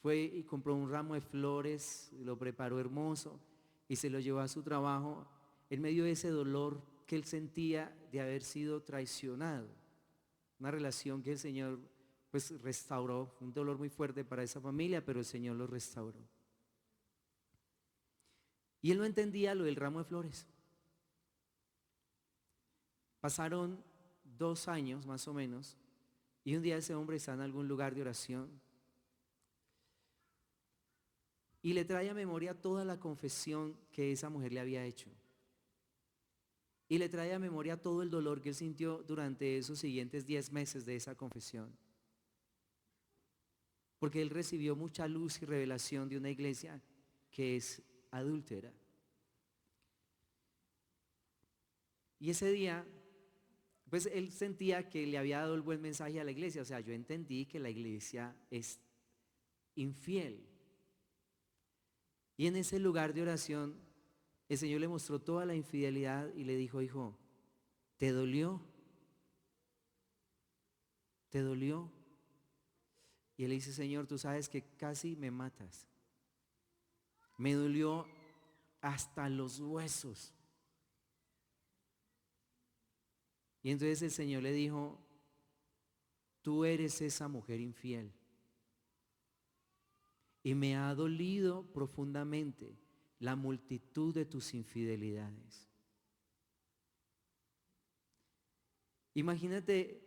fue y compró un ramo de flores, lo preparó hermoso y se lo llevó a su trabajo en medio de ese dolor que él sentía de haber sido traicionado. Una relación que el Señor pues restauró, un dolor muy fuerte para esa familia, pero el Señor lo restauró. Y él no entendía lo del ramo de flores. Pasaron 2 años más o menos, y un día ese hombre está en algún lugar de oración y le trae a memoria toda la confesión que esa mujer le había hecho. Y le trae a memoria todo el dolor que él sintió durante esos siguientes 10 meses de esa confesión. Porque él recibió mucha luz y revelación de una iglesia que es adúltera. Y ese día, pues él sentía que le había dado el buen mensaje a la iglesia. O sea, yo entendí que la iglesia es infiel. Y en ese lugar de oración, el Señor le mostró toda la infidelidad y le dijo: hijo, ¿te dolió? ¿Te dolió? Y él dice: Señor, tú sabes que casi me matas. Me dolió hasta los huesos. Y entonces el Señor le dijo: tú eres esa mujer infiel. Y me ha dolido profundamente la multitud de tus infidelidades. Imagínate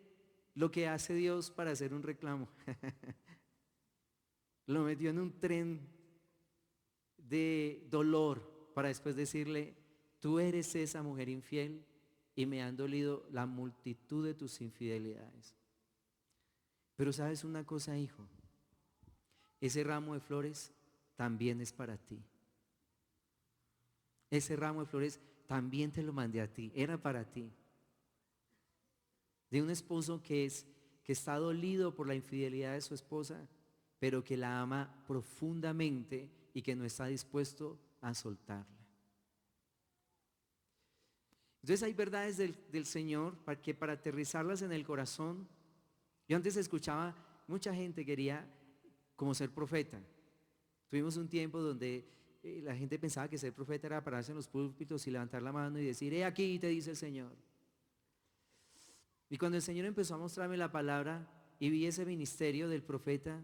lo que hace Dios para hacer un reclamo. Lo metió en un tren de dolor para después decirle: tú eres esa mujer infiel y me han dolido la multitud de tus infidelidades. Pero sabes una cosa, hijo, ese ramo de flores también es para ti. Ese ramo de flores también te lo mandé a ti, era para ti. De un esposo que está dolido por la infidelidad de su esposa, pero que la ama profundamente y que no está dispuesto a soltarla. Entonces hay verdades del Señor que para aterrizarlas en el corazón. Yo antes escuchaba, mucha gente quería como ser profeta. Tuvimos un tiempo donde la gente pensaba que ser profeta era pararse en los púlpitos y levantar la mano y decir: aquí te dice el Señor. Y cuando el Señor empezó a mostrarme la palabra y vi ese ministerio del profeta,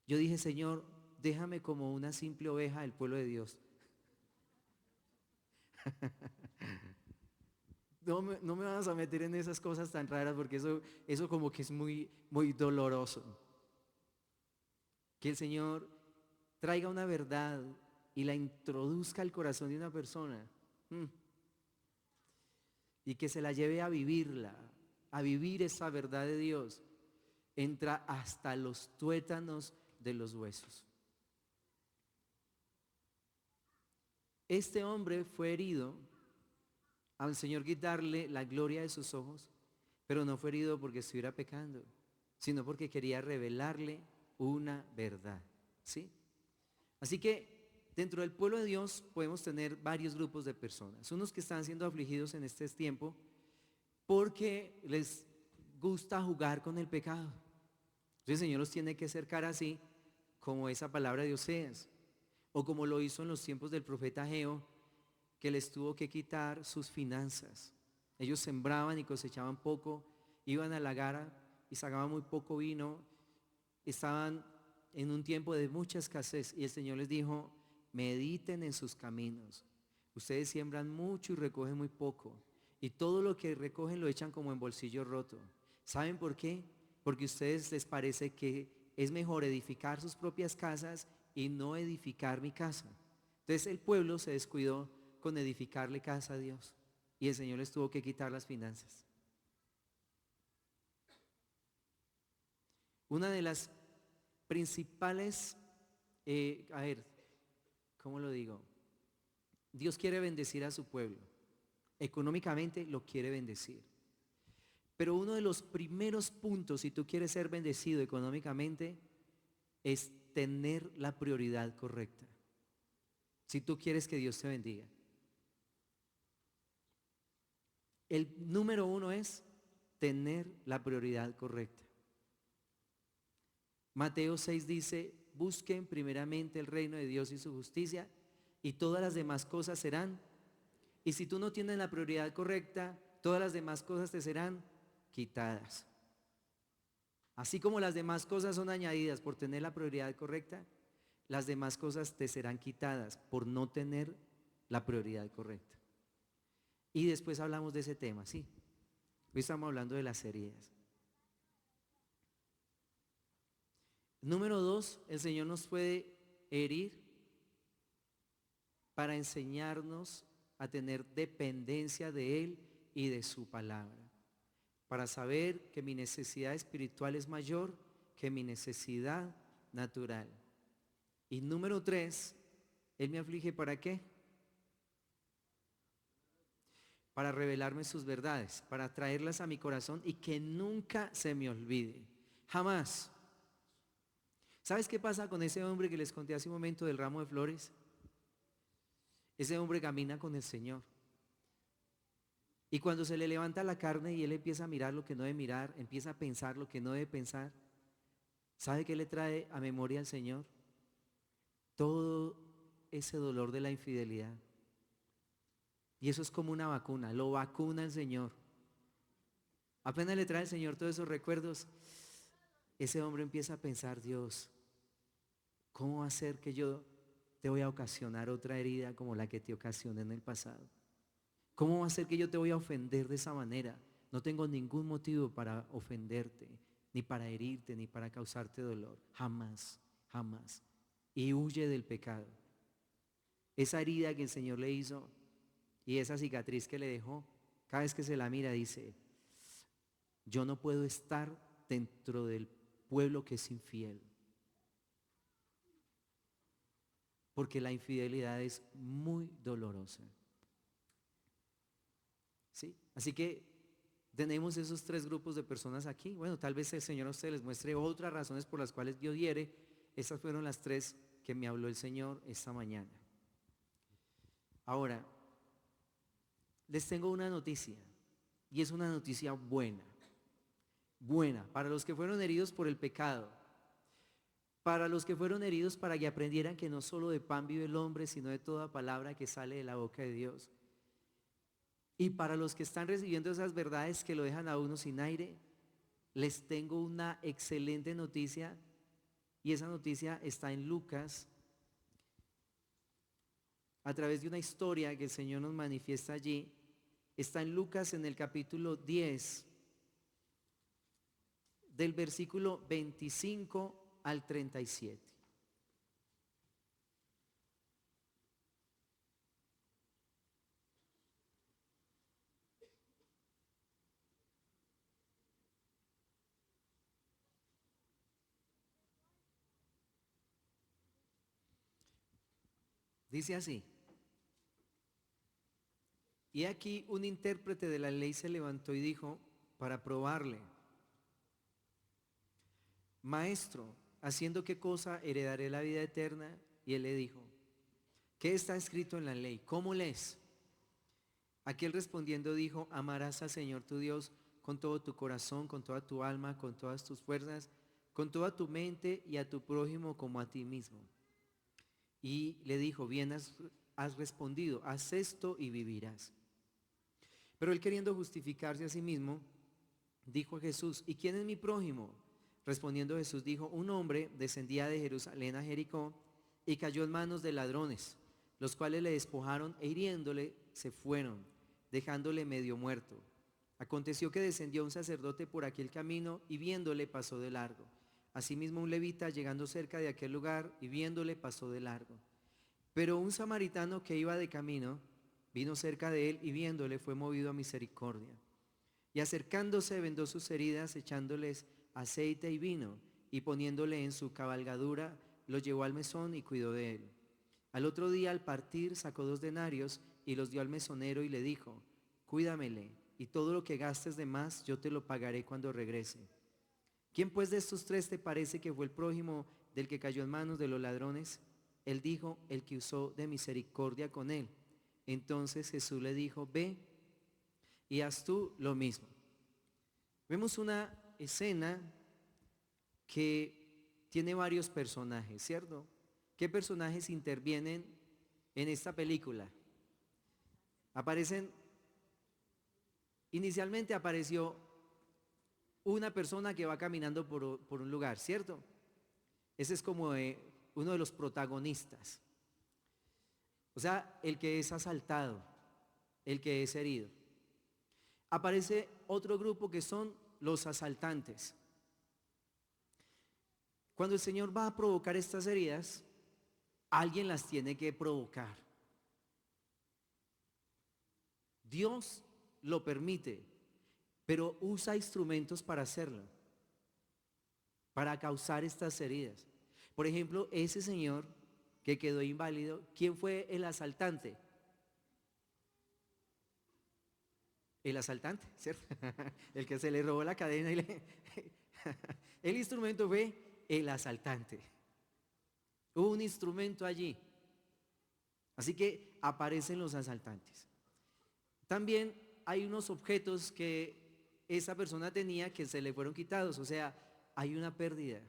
yo dije: Señor, déjame como una simple oveja del pueblo de Dios. No me vas a meter en esas cosas tan raras, porque eso como que es muy, muy doloroso. Que el Señor traiga una verdad y la introduzca al corazón de una persona, y que se la lleve a vivirla, a vivir esa verdad de Dios, entra hasta los tuétanos de los huesos. Este hombre fue herido al Señor quitarle la gloria de sus ojos, pero no fue herido porque estuviera pecando, sino porque quería revelarle una verdad, ¿sí? Así que dentro del pueblo de Dios podemos tener varios grupos de personas. Unos que están siendo afligidos en este tiempo porque les gusta jugar con el pecado. Entonces el Señor los tiene que acercar así, como esa palabra de Oseas, o como lo hizo en los tiempos del profeta Ageo, que les tuvo que quitar sus finanzas. Ellos sembraban y cosechaban poco, iban a la gara y sacaban muy poco vino, estaban en un tiempo de mucha escasez y el Señor les dijo: mediten en sus caminos. Ustedes siembran mucho y recogen muy poco, y todo lo que recogen lo echan como en bolsillo roto. ¿Saben por qué? Porque a ustedes les parece que es mejor edificar sus propias casas y no edificar mi casa. Entonces el pueblo se descuidó con edificarle casa a Dios y el Señor les tuvo que quitar las finanzas. Una de las principales, a ver, ¿cómo lo digo? Dios quiere bendecir a su pueblo. Económicamente lo quiere bendecir. Pero uno de los primeros puntos, si tú quieres ser bendecido económicamente, es tener la prioridad correcta. Si tú quieres que Dios te bendiga. El número uno es tener la prioridad correcta. Mateo 6 dice: busquen primeramente el reino de Dios y su justicia, y todas las demás cosas serán. Y si tú no tienes la prioridad correcta, todas las demás cosas te serán quitadas. Así como las demás cosas son añadidas por tener la prioridad correcta, las demás cosas te serán quitadas por no tener la prioridad correcta. Y después hablamos de ese tema, sí. Hoy estamos hablando de las heridas. Número 2, el Señor nos puede herir para enseñarnos a tener dependencia de Él y de su palabra. Para saber que mi necesidad espiritual es mayor que mi necesidad natural. Y número 3, Él me aflige ¿para qué? Para revelarme sus verdades, para traerlas a mi corazón y que nunca se me olvide. Jamás. ¿Sabes qué pasa con ese hombre que les conté hace un momento del ramo de flores? Ese hombre camina con el Señor. Y cuando se le levanta la carne y él empieza a mirar lo que no debe mirar, empieza a pensar lo que no debe pensar, ¿sabe qué le trae a memoria al Señor? Todo ese dolor de la infidelidad. Y eso es como una vacuna, lo vacuna el Señor. Apenas le trae el Señor todos esos recuerdos, ese hombre empieza a pensar: Dios, ¿cómo va a ser que yo te voy a ocasionar otra herida como la que te ocasioné en el pasado? ¿Cómo va a ser que yo te voy a ofender de esa manera? No tengo ningún motivo para ofenderte, ni para herirte, ni para causarte dolor. Jamás, jamás. Y huye del pecado. Esa herida que el Señor le hizo y esa cicatriz que le dejó, cada vez que se la mira dice: yo no puedo estar dentro del pueblo que es infiel. Porque la infidelidad es muy dolorosa. ¿Sí? Así que tenemos esos 3 grupos de personas aquí. Bueno, tal vez el Señor a ustedes les muestre otras razones por las cuales Dios hiere. Estas fueron las 3 que me habló el Señor esta mañana. Ahora, les tengo una noticia, y es una noticia buena. Buena para los que fueron heridos por el pecado, para los que fueron heridos para que aprendieran que no solo de pan vive el hombre, sino de toda palabra que sale de la boca de Dios. Y para los que están recibiendo esas verdades que lo dejan a uno sin aire, les tengo una excelente noticia, y esa noticia está en Lucas, a través de una historia que el Señor nos manifiesta allí. Está en Lucas en el capítulo 10, del versículo 25 al 37. Dice así: y aquí un intérprete de la ley se levantó y dijo para probarle: Maestro, ¿haciendo qué cosa heredaré la vida eterna? Y él le dijo: ¿qué está escrito en la ley? ¿Cómo lees? Aquel respondiendo dijo: amarás al Señor tu Dios con todo tu corazón, con toda tu alma, con todas tus fuerzas, con toda tu mente y a tu prójimo como a ti mismo. Y le dijo, bien has respondido, haz esto y vivirás. Pero él, queriendo justificarse a sí mismo, dijo a Jesús, ¿y quién es mi prójimo? Respondiendo Jesús dijo, un hombre descendía de Jerusalén a Jericó y cayó en manos de ladrones, los cuales le despojaron e hiriéndole se fueron, dejándole medio muerto. Aconteció que descendió un sacerdote por aquel camino y viéndole pasó de largo. Asimismo un levita, llegando cerca de aquel lugar y viéndole pasó de largo. Pero un samaritano que iba de camino vino cerca de él y viéndole fue movido a misericordia. Y acercándose vendó sus heridas, echándoles aceite y vino, y poniéndole en su cabalgadura, lo llevó al mesón y cuidó de él. Al otro día, al partir, sacó 2 denarios y los dio al mesonero y le dijo, cuídamele, y todo lo que gastes de más yo te lo pagaré cuando regrese. ¿Quién pues de estos 3 te parece que fue el prójimo del que cayó en manos de los ladrones? Él dijo, el que usó de misericordia con él. Entonces Jesús le dijo, ve y haz tú lo mismo. Vemos una escena que tiene varios personajes, ¿cierto? ¿Qué personajes intervienen en esta película? Inicialmente apareció una persona que va caminando por un lugar, ¿cierto? Ese es como uno de los protagonistas. O sea, el que es asaltado, el que es herido. Aparece otro grupo que son los asaltantes. Cuando el Señor va a provocar estas heridas, alguien las tiene que provocar. Dios lo permite, pero usa instrumentos para hacerlo, para causar estas heridas. Por ejemplo, ese señor que quedó inválido, ¿quién fue el asaltante? El asaltante, ¿cierto? El que se le robó la cadena el instrumento fue el asaltante. Hubo un instrumento allí. Así que aparecen los asaltantes. También hay unos objetos que esa persona tenía que se le fueron quitados, o sea, hay una pérdida.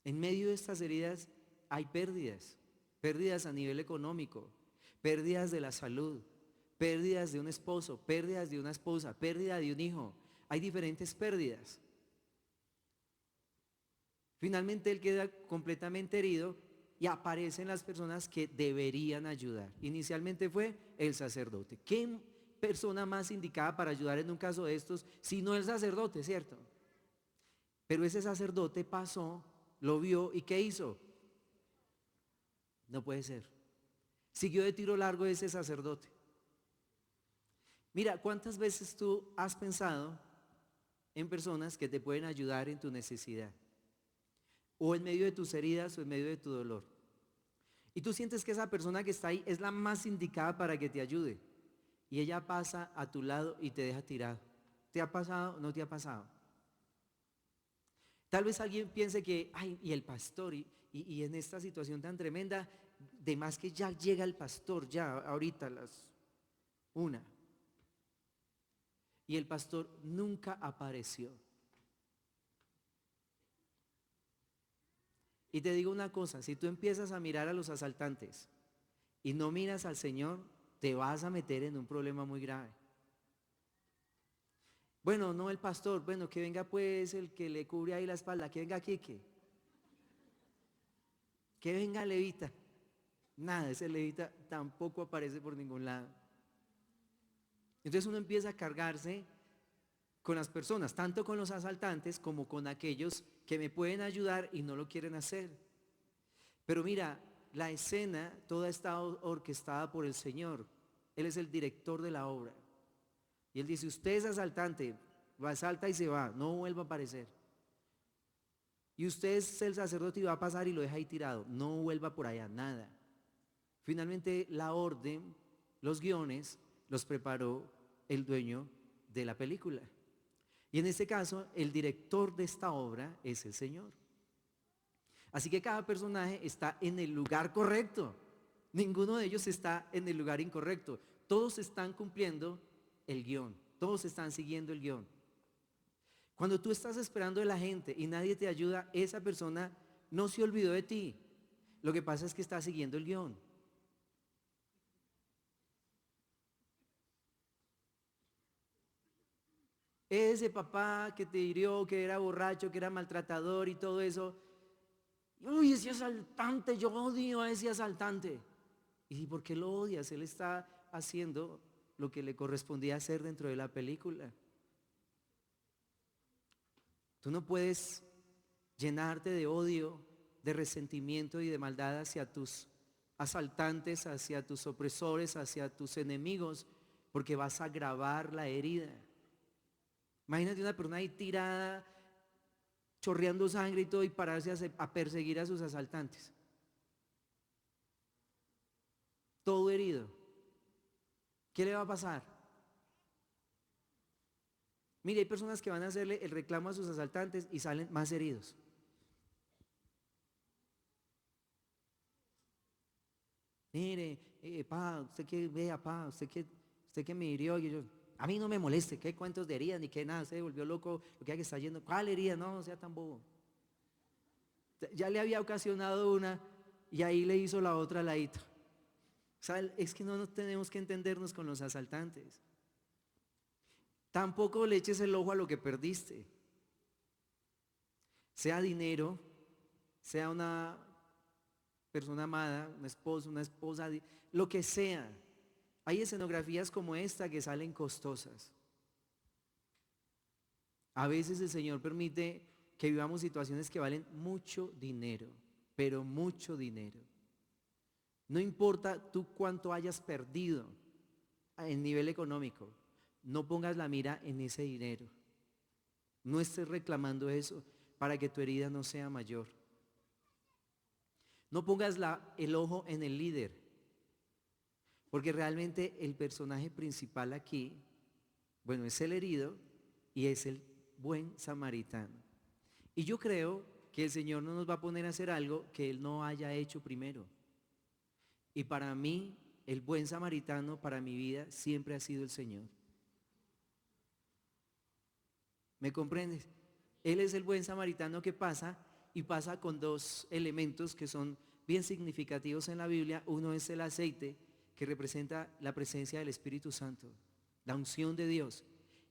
En medio de estas heridas hay pérdidas, pérdidas a nivel económico, pérdidas de la salud, pérdidas de un esposo, pérdidas de una esposa, pérdida de un hijo. Hay diferentes pérdidas. Finalmente él queda completamente herido y aparecen las personas que deberían ayudar. Inicialmente fue el sacerdote. ¿Qué persona más indicada para ayudar en un caso de estos sino el sacerdote, cierto? Pero ese sacerdote pasó, lo vio y ¿qué hizo? No puede ser. Siguió de tiro largo ese sacerdote. Mira, ¿cuántas veces tú has pensado en personas que te pueden ayudar en tu necesidad? O en medio de tus heridas o en medio de tu dolor. Y tú sientes que esa persona que está ahí es la más indicada para que te ayude. Y ella pasa a tu lado y te deja tirado. ¿Te ha pasado o no te ha pasado? Tal vez alguien piense que, ay, y el pastor, y en esta situación tan tremenda, de más que ya llega el pastor, ya ahorita a las 1. Y el pastor nunca apareció. Y te digo una cosa, si tú empiezas a mirar a los asaltantes y no miras al Señor, te vas a meter en un problema muy grave. Bueno, no el pastor, bueno, que venga pues el que le cubre ahí la espalda, que venga Quique, que venga Levita. Nada, ese Levita tampoco aparece por ningún lado. Entonces uno empieza a cargarse con las personas, tanto con los asaltantes como con aquellos que me pueden ayudar y no lo quieren hacer. Pero mira, la escena toda está orquestada por el Señor. Él es el director de la obra. Y Él dice, usted es asaltante, va, asalta y se va, no vuelva a aparecer. Y usted es el sacerdote y va a pasar y lo deja ahí tirado, no vuelva por allá, nada. Finalmente la orden, los guiones, los preparó el dueño de la película. Y en este caso, el director de esta obra es el Señor. Así que cada personaje está en el lugar correcto. Ninguno de ellos está en el lugar incorrecto. Todos están cumpliendo el guión. Todos están siguiendo el guión. Cuando tú estás esperando de la gente y nadie te ayuda, esa persona no se olvidó de ti. Lo que pasa es que está siguiendo el guión. Ese papá que te hirió, que era borracho, que era maltratador y todo eso. Uy, ese asaltante, yo odio a ese asaltante. ¿Y por qué lo odias? Él está haciendo lo que le correspondía hacer dentro de la película. Tú no puedes llenarte de odio, de resentimiento y de maldad hacia tus asaltantes, hacia tus opresores, hacia tus enemigos, porque vas a agravar la herida. Imagínate una persona ahí tirada, chorreando sangre y todo, y pararse a perseguir a sus asaltantes. Todo herido. ¿Qué le va a pasar? Mire, hay personas que van a hacerle el reclamo a sus asaltantes y salen más heridos. Mire, pa, usted que vea, pa, usted que me hirió, y yo, a mí no me moleste, qué cuentos de heridas ni qué nada, se volvió loco, lo que está yendo, ¿cuál herida? No, no sea tan bobo. Ya le había ocasionado una y ahí le hizo la otra al ladito. O sea, es que no nos tenemos que entendernos con los asaltantes. Tampoco le eches el ojo a lo que perdiste. Sea dinero, sea una persona amada, un esposo, una esposa, lo que sea. Hay escenografías como esta que salen costosas. A veces el Señor permite que vivamos situaciones que valen mucho dinero, pero mucho dinero. No importa tú cuánto hayas perdido en nivel económico, no pongas la mira en ese dinero. No estés reclamando eso para que tu herida no sea mayor. No pongas el ojo en el líder, porque realmente el personaje principal aquí, bueno, es el herido y es el buen samaritano. Y yo creo que el Señor no nos va a poner a hacer algo que Él no haya hecho primero. Y para mí, el buen samaritano para mi vida siempre ha sido el Señor. ¿Me comprendes? Él es el buen samaritano que pasa y pasa con dos elementos que son bien significativos en la Biblia. Uno es el aceite, que representa la presencia del Espíritu Santo, la unción de Dios.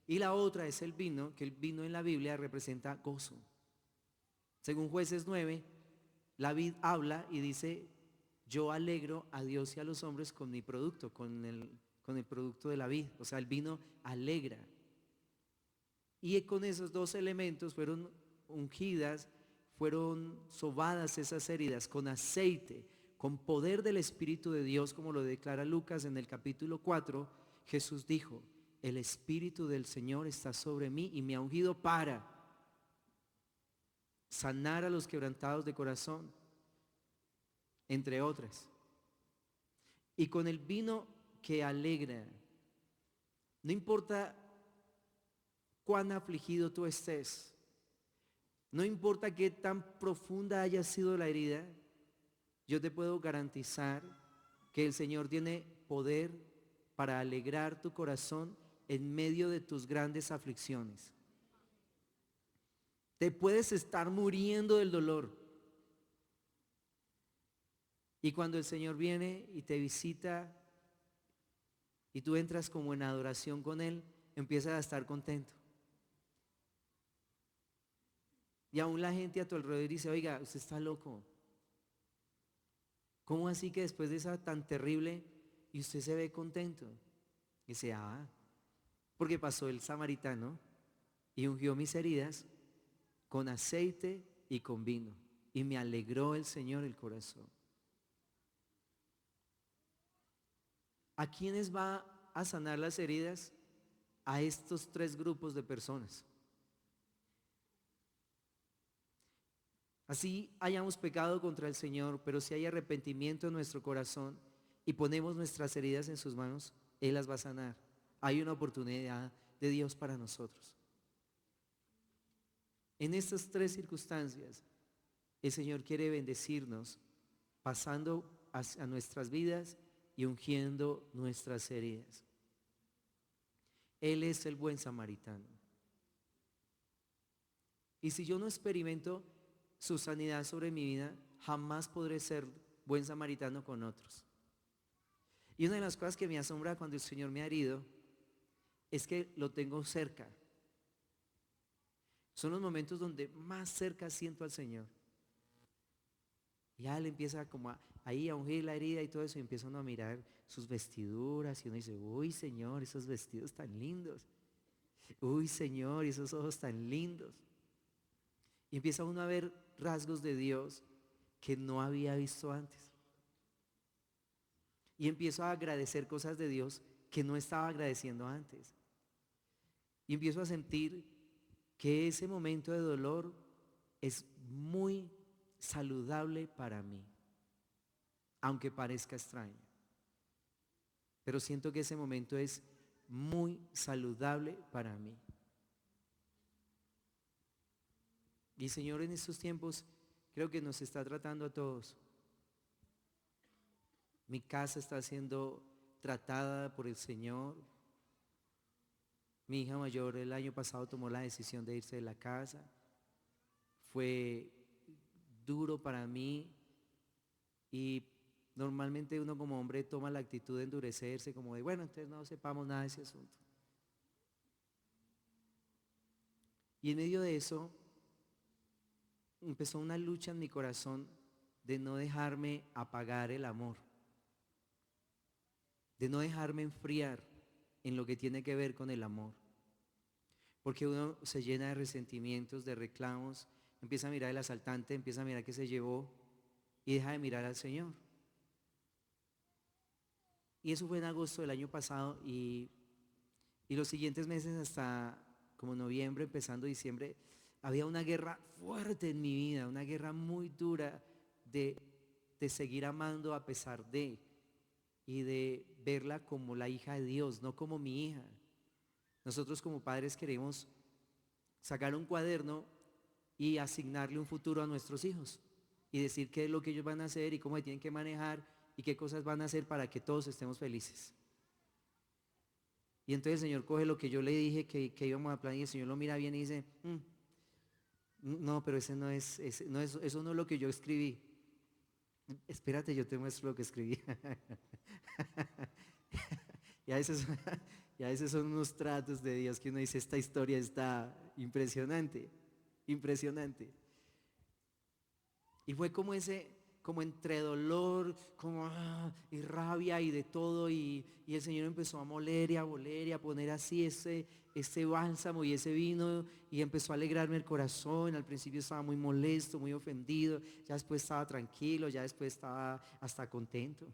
Y la otra es el vino, que el vino en la Biblia representa gozo. Según Jueces 9, la vid habla y dice, yo alegro a Dios y a los hombres con mi producto, con el producto de la vid. O sea, el vino alegra. Y con esos dos elementos fueron ungidas, fueron sobadas esas heridas con aceite, con poder del Espíritu de Dios, como lo declara Lucas en el capítulo 4. Jesús dijo, el Espíritu del Señor está sobre mí y me ha ungido para sanar a los quebrantados de corazón, entre otras. Y con el vino que alegra, no importa cuán afligido tú estés, no importa qué tan profunda haya sido la herida, yo te puedo garantizar que el Señor tiene poder para alegrar tu corazón en medio de tus grandes aflicciones. Te puedes estar muriendo del dolor. Y cuando el Señor viene y te visita y tú entras como en adoración con Él, empiezas a estar contento. Y aún la gente a tu alrededor dice, oiga, usted está loco. ¿Cómo así que después de esa tan terrible y usted se ve contento? Y dice, porque pasó el samaritano y ungió mis heridas con aceite y con vino. Y me alegró el Señor el corazón. ¿A quiénes va a sanar las heridas? A estos tres grupos de personas. Así hayamos pecado contra el Señor, pero si hay arrepentimiento en nuestro corazón y ponemos nuestras heridas en sus manos, Él las va a sanar. Hay una oportunidad de Dios para nosotros. En estas tres circunstancias, el Señor quiere bendecirnos, pasando a nuestras vidas y ungiendo nuestras heridas. Él es el buen samaritano. Y si yo no experimento su sanidad sobre mi vida, jamás podré ser buen samaritano con otros. Y una de las cosas que me asombra cuando el Señor me ha herido es que lo tengo cerca. Son los momentos donde más cerca siento al Señor. Y ya Él empieza como ahí a ungir la herida y todo eso, y empieza uno a mirar sus vestiduras y uno dice, uy Señor, esos vestidos tan lindos. Uy Señor, esos ojos tan lindos. Y empieza uno a ver rasgos de Dios que no había visto antes. Y empiezo a agradecer cosas de Dios que no estaba agradeciendo antes. Y empiezo a sentir que ese momento de dolor es muy saludable para mí, aunque parezca extraño. Pero siento que ese momento es muy saludable para mí. Y Señor, en estos tiempos creo que nos está tratando a todos. Mi casa está siendo tratada por el Señor. Mi hija mayor el año pasado tomó la decisión de irse de la casa. Fue duro para mí y normalmente uno como hombre toma la actitud de endurecerse, como de bueno, entonces no sepamos nada de ese asunto. Y en medio de eso empezó una lucha en mi corazón de no dejarme apagar el amor, de no dejarme enfriar en lo que tiene que ver con el amor. Porque uno se llena de resentimientos, de reclamos, empieza a mirar al asaltante, empieza a mirar qué se llevó y deja de mirar al Señor. Y eso fue en agosto del año pasado y los siguientes meses hasta como noviembre, empezando diciembre, había una guerra fuerte en mi vida, una guerra muy dura de seguir amando a pesar de, y de verla como la hija de Dios, no como mi hija. Nosotros como padres queremos sacar un cuaderno y asignarle un futuro a nuestros hijos y decir qué es lo que ellos van a hacer y cómo se tienen que manejar y qué cosas van a hacer para que todos estemos felices. Y entonces el Señor coge lo que yo le dije que íbamos a planear y el Señor lo mira bien y dice, no, pero eso no es lo que yo escribí. Espérate, yo te muestro lo que escribí. y a veces son unos tratos de Dios que uno dice, esta historia está impresionante, impresionante. Y fue como entre dolor, y rabia y de todo, y el Señor empezó a moler y a moler y a poner así ese bálsamo y ese vino, y empezó a alegrarme el corazón. Al principio estaba muy molesto, muy ofendido, ya después estaba tranquilo, ya después estaba hasta contento.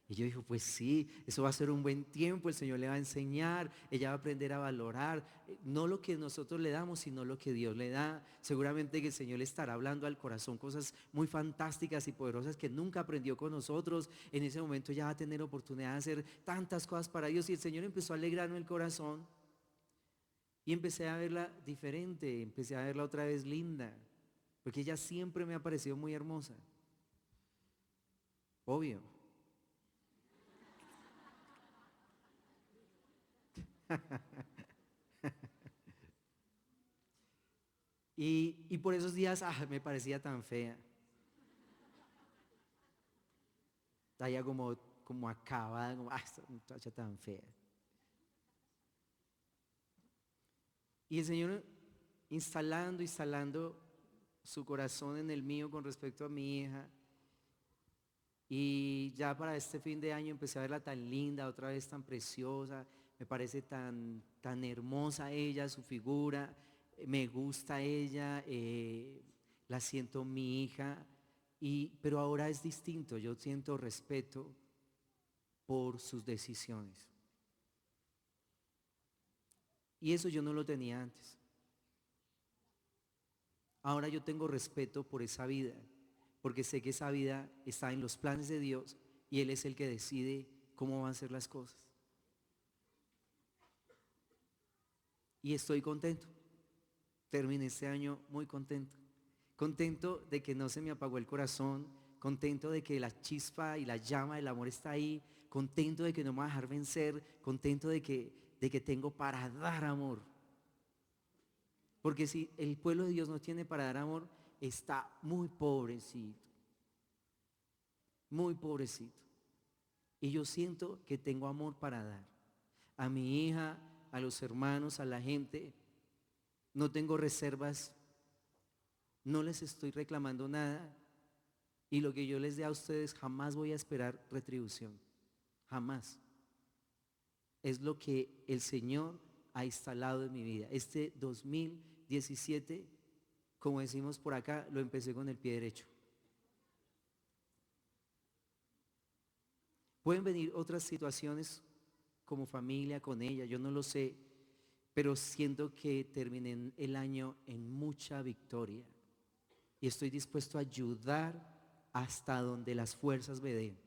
Y yo dije, pues sí, eso va a ser un buen tiempo, el Señor le va a enseñar, ella va a aprender a valorar, no lo que nosotros le damos, sino lo que Dios le da. Seguramente que el Señor le estará hablando al corazón cosas muy fantásticas y poderosas que nunca aprendió con nosotros. En ese momento ya va a tener oportunidad de hacer tantas cosas para Dios y el Señor empezó a alegrarme el corazón y empecé a verla diferente, empecé a verla otra vez linda, porque ella siempre me ha parecido muy hermosa, obvio. Y por esos días me parecía tan fea. Estaba como acabada, como esta muchacha tan fea. Y el Señor instalando su corazón en el mío con respecto a mi hija. Y ya para este fin de año empecé a verla tan linda, otra vez tan preciosa. Me parece tan hermosa ella, su figura. Me gusta ella, la siento mi hija. Pero ahora es distinto, yo siento respeto por sus decisiones. Y eso yo no lo tenía antes. Ahora yo tengo respeto por esa vida, porque sé que esa vida está en los planes de Dios y Él es el que decide cómo van a ser las cosas. Y estoy contento. Terminé este año muy contento. Contento de que no se me apagó el corazón, contento de que la chispa y la llama del amor está ahí, contento de que no me voy a dejar vencer, contento de que de que tengo para dar amor. Porque si el pueblo de Dios no tiene para dar amor, está muy pobrecito, muy pobrecito. Y yo siento que tengo amor para dar. A mi hija, a los hermanos, a la gente. No tengo reservas, no les estoy reclamando nada. Y lo que yo les dé a ustedes jamás voy a esperar retribución. Jamás. Es lo que el Señor ha instalado en mi vida. Este 2017, como decimos por acá, lo empecé con el pie derecho. Pueden venir otras situaciones como familia, con ella, yo no lo sé, pero siento que terminé el año en mucha victoria y estoy dispuesto a ayudar hasta donde las fuerzas me den,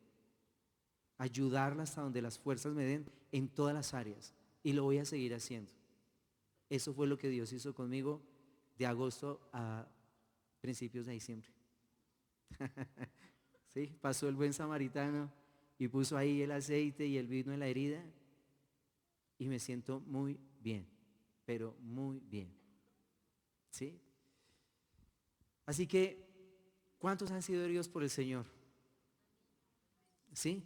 ayudarla hasta donde las fuerzas me den en todas las áreas, y lo voy a seguir haciendo. Eso fue lo que Dios hizo conmigo de agosto a principios de diciembre. ¿Sí? Pasó el buen samaritano y puso ahí el aceite y el vino en la herida y me siento muy bien, pero muy bien. ¿Sí? Así que, ¿cuántos han sido heridos por el Señor? ¿Sí?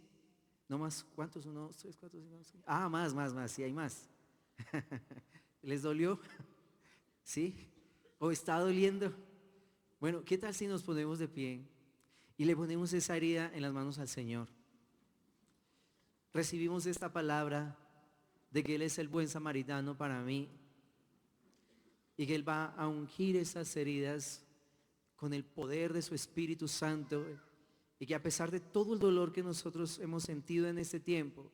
¿No más? ¿Cuántos? Uno, dos, tres, cuatro, cinco, seis. Ah, más, sí hay más. ¿Les dolió? ¿Sí? ¿O está doliendo? Bueno, ¿qué tal si nos ponemos de pie y le ponemos esa herida en las manos al Señor? Recibimos esta palabra de que Él es el buen samaritano para mí y que Él va a ungir esas heridas con el poder de su Espíritu Santo, y que a pesar de todo el dolor que nosotros hemos sentido en este tiempo,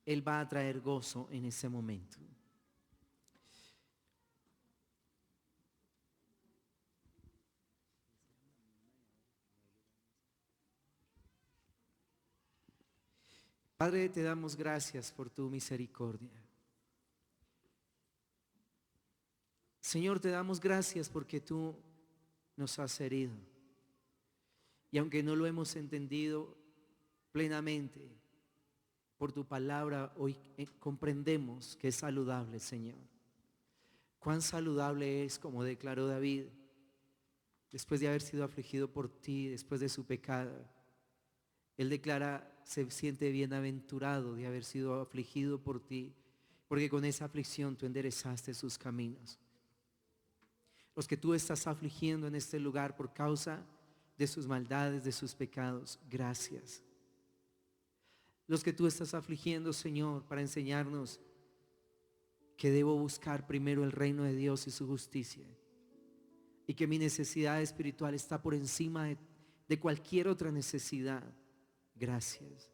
Él va a traer gozo en ese momento. Padre, te damos gracias por tu misericordia. Señor, te damos gracias porque tú nos has herido. Y aunque no lo hemos entendido plenamente, por tu palabra hoy comprendemos que es saludable, Señor. Cuán saludable es, como declaró David, después de haber sido afligido por ti, después de su pecado. Él declara, se siente bienaventurado de haber sido afligido por ti, porque con esa aflicción tú enderezaste sus caminos. Los que tú estás afligiendo en este lugar por causa de sus maldades, de sus pecados, gracias. Los que tú estás afligiendo, Señor, para enseñarnos que debo buscar primero el reino de Dios y su justicia, y que mi necesidad espiritual está por encima de cualquier otra necesidad. Gracias.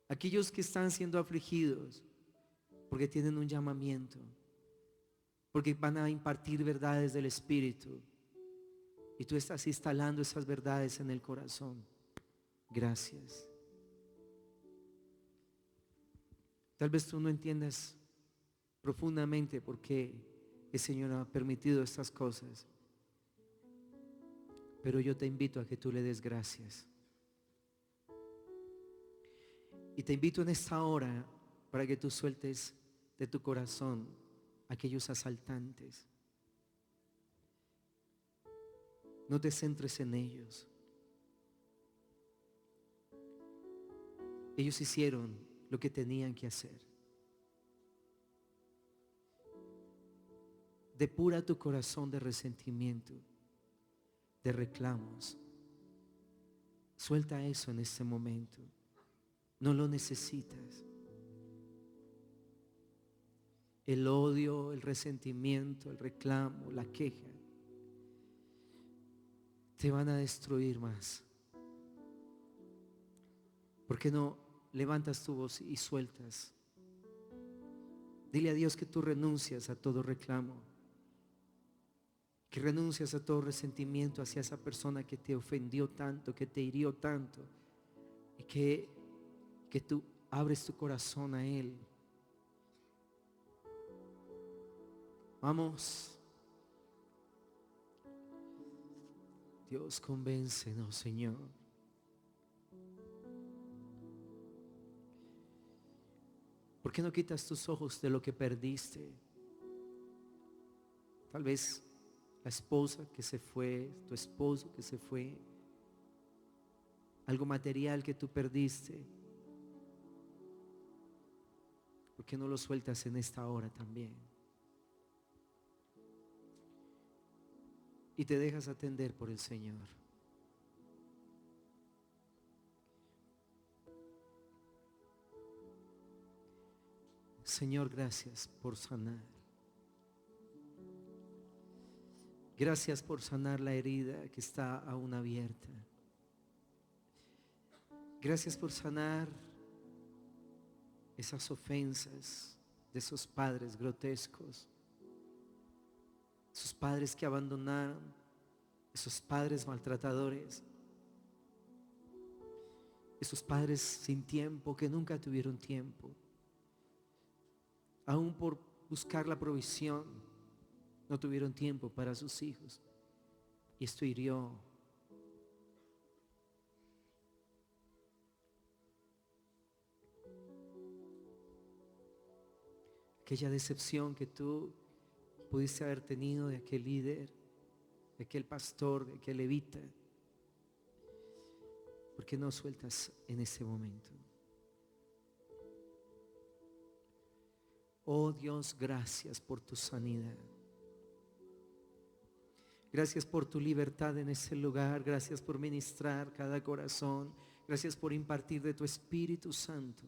Aquellos que están siendo afligidos porque tienen un llamamiento, porque van a impartir verdades del Espíritu, y tú estás instalando esas verdades en el corazón. Gracias. Tal vez tú no entiendas profundamente por qué el Señor ha permitido estas cosas, pero yo te invito a que tú le des gracias. Y te invito en esta hora para que tú sueltes de tu corazón aquellos asaltantes. No te centres en ellos. Ellos hicieron lo que tenían que hacer. Depura tu corazón de resentimiento, de reclamos. Suelta eso en este momento. No lo necesitas. El odio, el resentimiento, el reclamo, la queja te van a destruir más. ¿Por qué no levantas tu voz y sueltas? Dile a Dios que tú renuncias a todo reclamo, que renuncias a todo resentimiento hacia esa persona que te ofendió tanto, que te hirió tanto, y que tú abres tu corazón a Él. Vamos. Dios, convéncenos, Señor. ¿Por qué no quitas tus ojos de lo que perdiste? Tal vez la esposa que se fue, tu esposo que se fue, algo material que tú perdiste. ¿Por qué no lo sueltas en esta hora también? Y te dejas atender por el Señor. Señor, gracias por sanar. Gracias por sanar la herida que está aún abierta. Gracias por sanar esas ofensas de esos padres grotescos, esos padres que abandonaron, esos padres maltratadores, esos padres sin tiempo que nunca tuvieron tiempo, aún por buscar la provisión no tuvieron tiempo para sus hijos, y esto hirió. Aquella decepción que tú pudiste haber tenido de aquel líder, de aquel pastor, de aquel levita. ¿Por qué no sueltas en este momento? Oh Dios, gracias por tu sanidad. Gracias por tu libertad en este lugar. Gracias por ministrar cada corazón. Gracias por impartir de tu Espíritu Santo.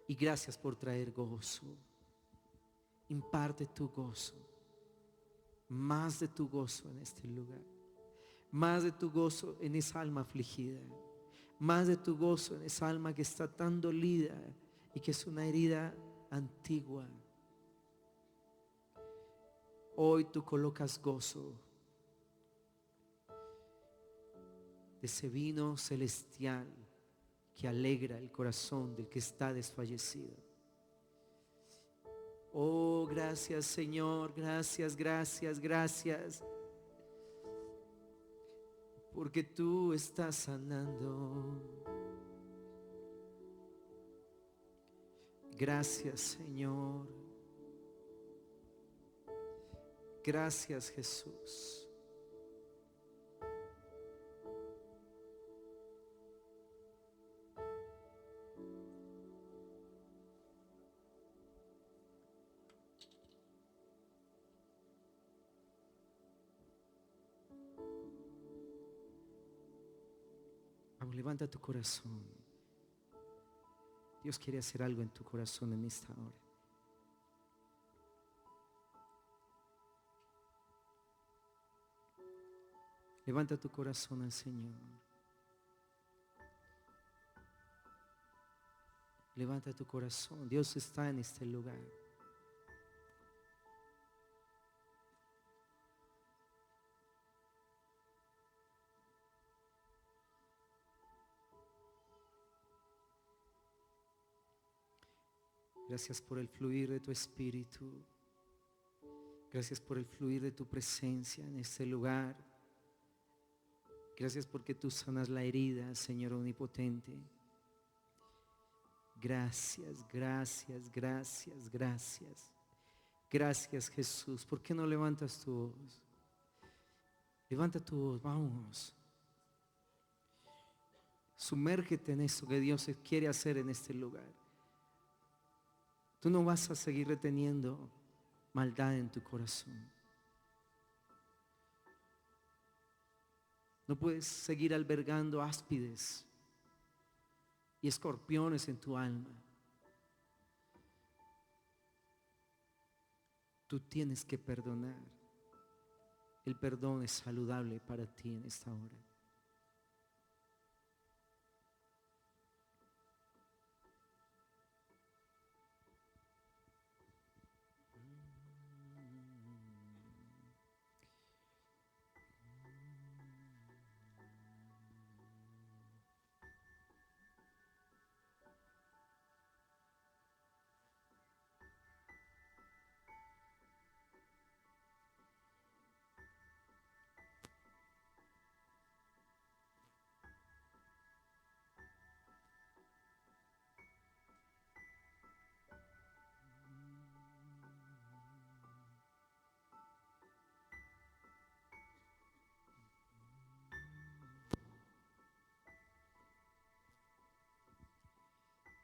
Y gracias por traer gozo. Imparte tu gozo. Más de tu gozo en este lugar. Más de tu gozo en esa alma afligida. Más de tu gozo en esa alma que está tan dolida y que es una herida antigua. Hoy tú colocas gozo de ese vino celestial que alegra el corazón del que está desfallecido. Oh, gracias Señor, gracias, gracias, gracias. Porque tú estás sanando. Gracias Señor. Gracias Jesús. Vamos, levanta tu corazón. Dios quiere hacer algo en tu corazón en esta hora. Levanta tu corazón al Señor. Levanta tu corazón. Dios está en este lugar. Gracias por el fluir de tu espíritu. Gracias por el fluir de tu presencia en este lugar. Gracias porque tú sanas la herida, Señor omnipotente. Gracias, gracias, gracias, gracias. Gracias Jesús. ¿Por qué no levantas tu voz? Levanta tu voz, vamos. Sumérgete en esto que Dios quiere hacer en este lugar. Tú no vas a seguir reteniendo maldad en tu corazón. No puedes seguir albergando áspides y escorpiones en tu alma. Tú tienes que perdonar. El perdón es saludable para ti en esta hora.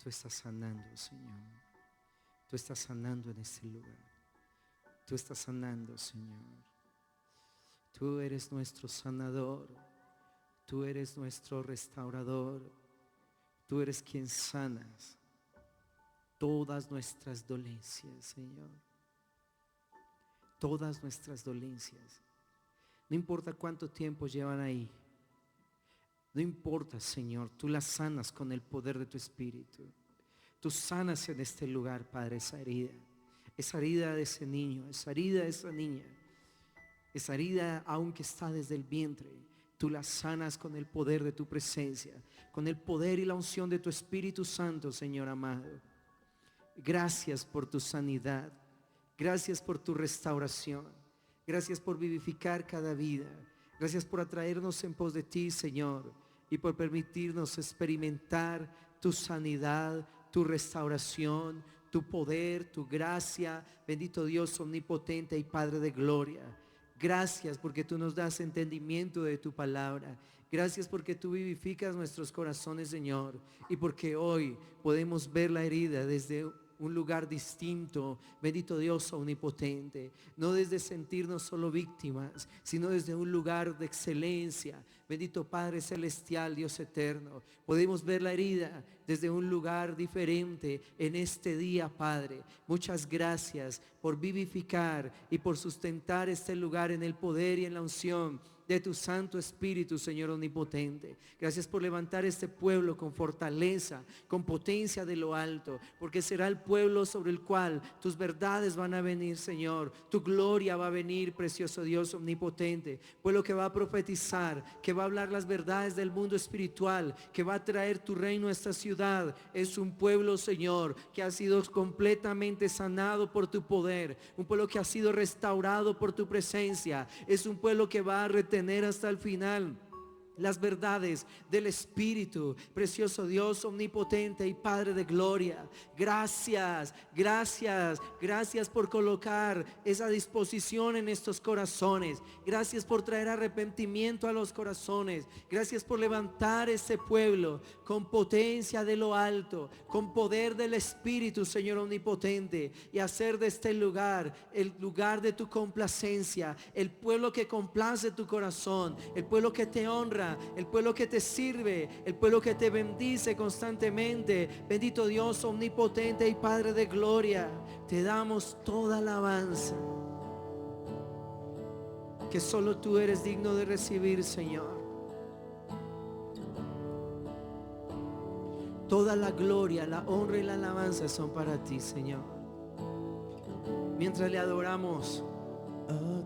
Tú estás sanando, Señor. Tú estás sanando en este lugar. Tú estás sanando, Señor. Tú eres nuestro sanador. Tú eres nuestro restaurador. Tú eres quien sanas todas nuestras dolencias, Señor. Todas nuestras dolencias. No importa cuánto tiempo llevan ahí. No importa, Señor, tú las sanas con el poder de tu Espíritu. Tú sanas en este lugar, Padre, esa herida de ese niño, esa herida de esa niña, esa herida aunque está desde el vientre. Tú la sanas con el poder de tu presencia, con el poder y la unción de tu Espíritu Santo, Señor amado. Gracias por tu sanidad. Gracias por tu restauración. Gracias por vivificar cada vida. Gracias por atraernos en pos de ti, Señor, y por permitirnos experimentar tu sanidad, tu restauración, tu poder, tu gracia. Bendito Dios omnipotente y Padre de gloria. Gracias porque tú nos das entendimiento de tu palabra. Gracias porque tú vivificas nuestros corazones, Señor, y porque hoy podemos ver la herida desde un lugar distinto. Bendito Dios omnipotente, no desde sentirnos solo víctimas, sino desde un lugar de excelencia. Bendito Padre celestial, Dios eterno, podemos ver la herida desde un lugar diferente en este día, Padre. Muchas gracias por vivificar y por sustentar este lugar en el poder y en la unción de tu Santo Espíritu, Señor omnipotente. Gracias por levantar este pueblo con fortaleza, con potencia de lo alto, porque será el pueblo sobre el cual tus verdades van a venir, Señor. Tu gloria va a venir, precioso Dios omnipotente. Pueblo que va a profetizar, que va a hablar las verdades del mundo espiritual, que va a traer tu reino a esta ciudad. Es un pueblo, Señor, que ha sido completamente sanado por tu poder, un pueblo que ha sido restaurado por tu presencia. Es un pueblo que va a retener hasta el final las verdades del Espíritu. Precioso Dios omnipotente y Padre de gloria, gracias, gracias, gracias por colocar esa disposición en estos corazones. Gracias por traer arrepentimiento a los corazones. Gracias por levantar ese pueblo con potencia de lo alto, con poder del Espíritu, Señor omnipotente, y hacer de este lugar el lugar de tu complacencia, el pueblo que complace tu corazón, el pueblo que te honra, el pueblo que te sirve, el pueblo que te bendice constantemente. Bendito Dios omnipotente y Padre de gloria, te damos toda alabanza que solo tú eres digno de recibir, Señor. Toda la gloria, la honra y la alabanza son para ti, Señor. Mientras le adoramos,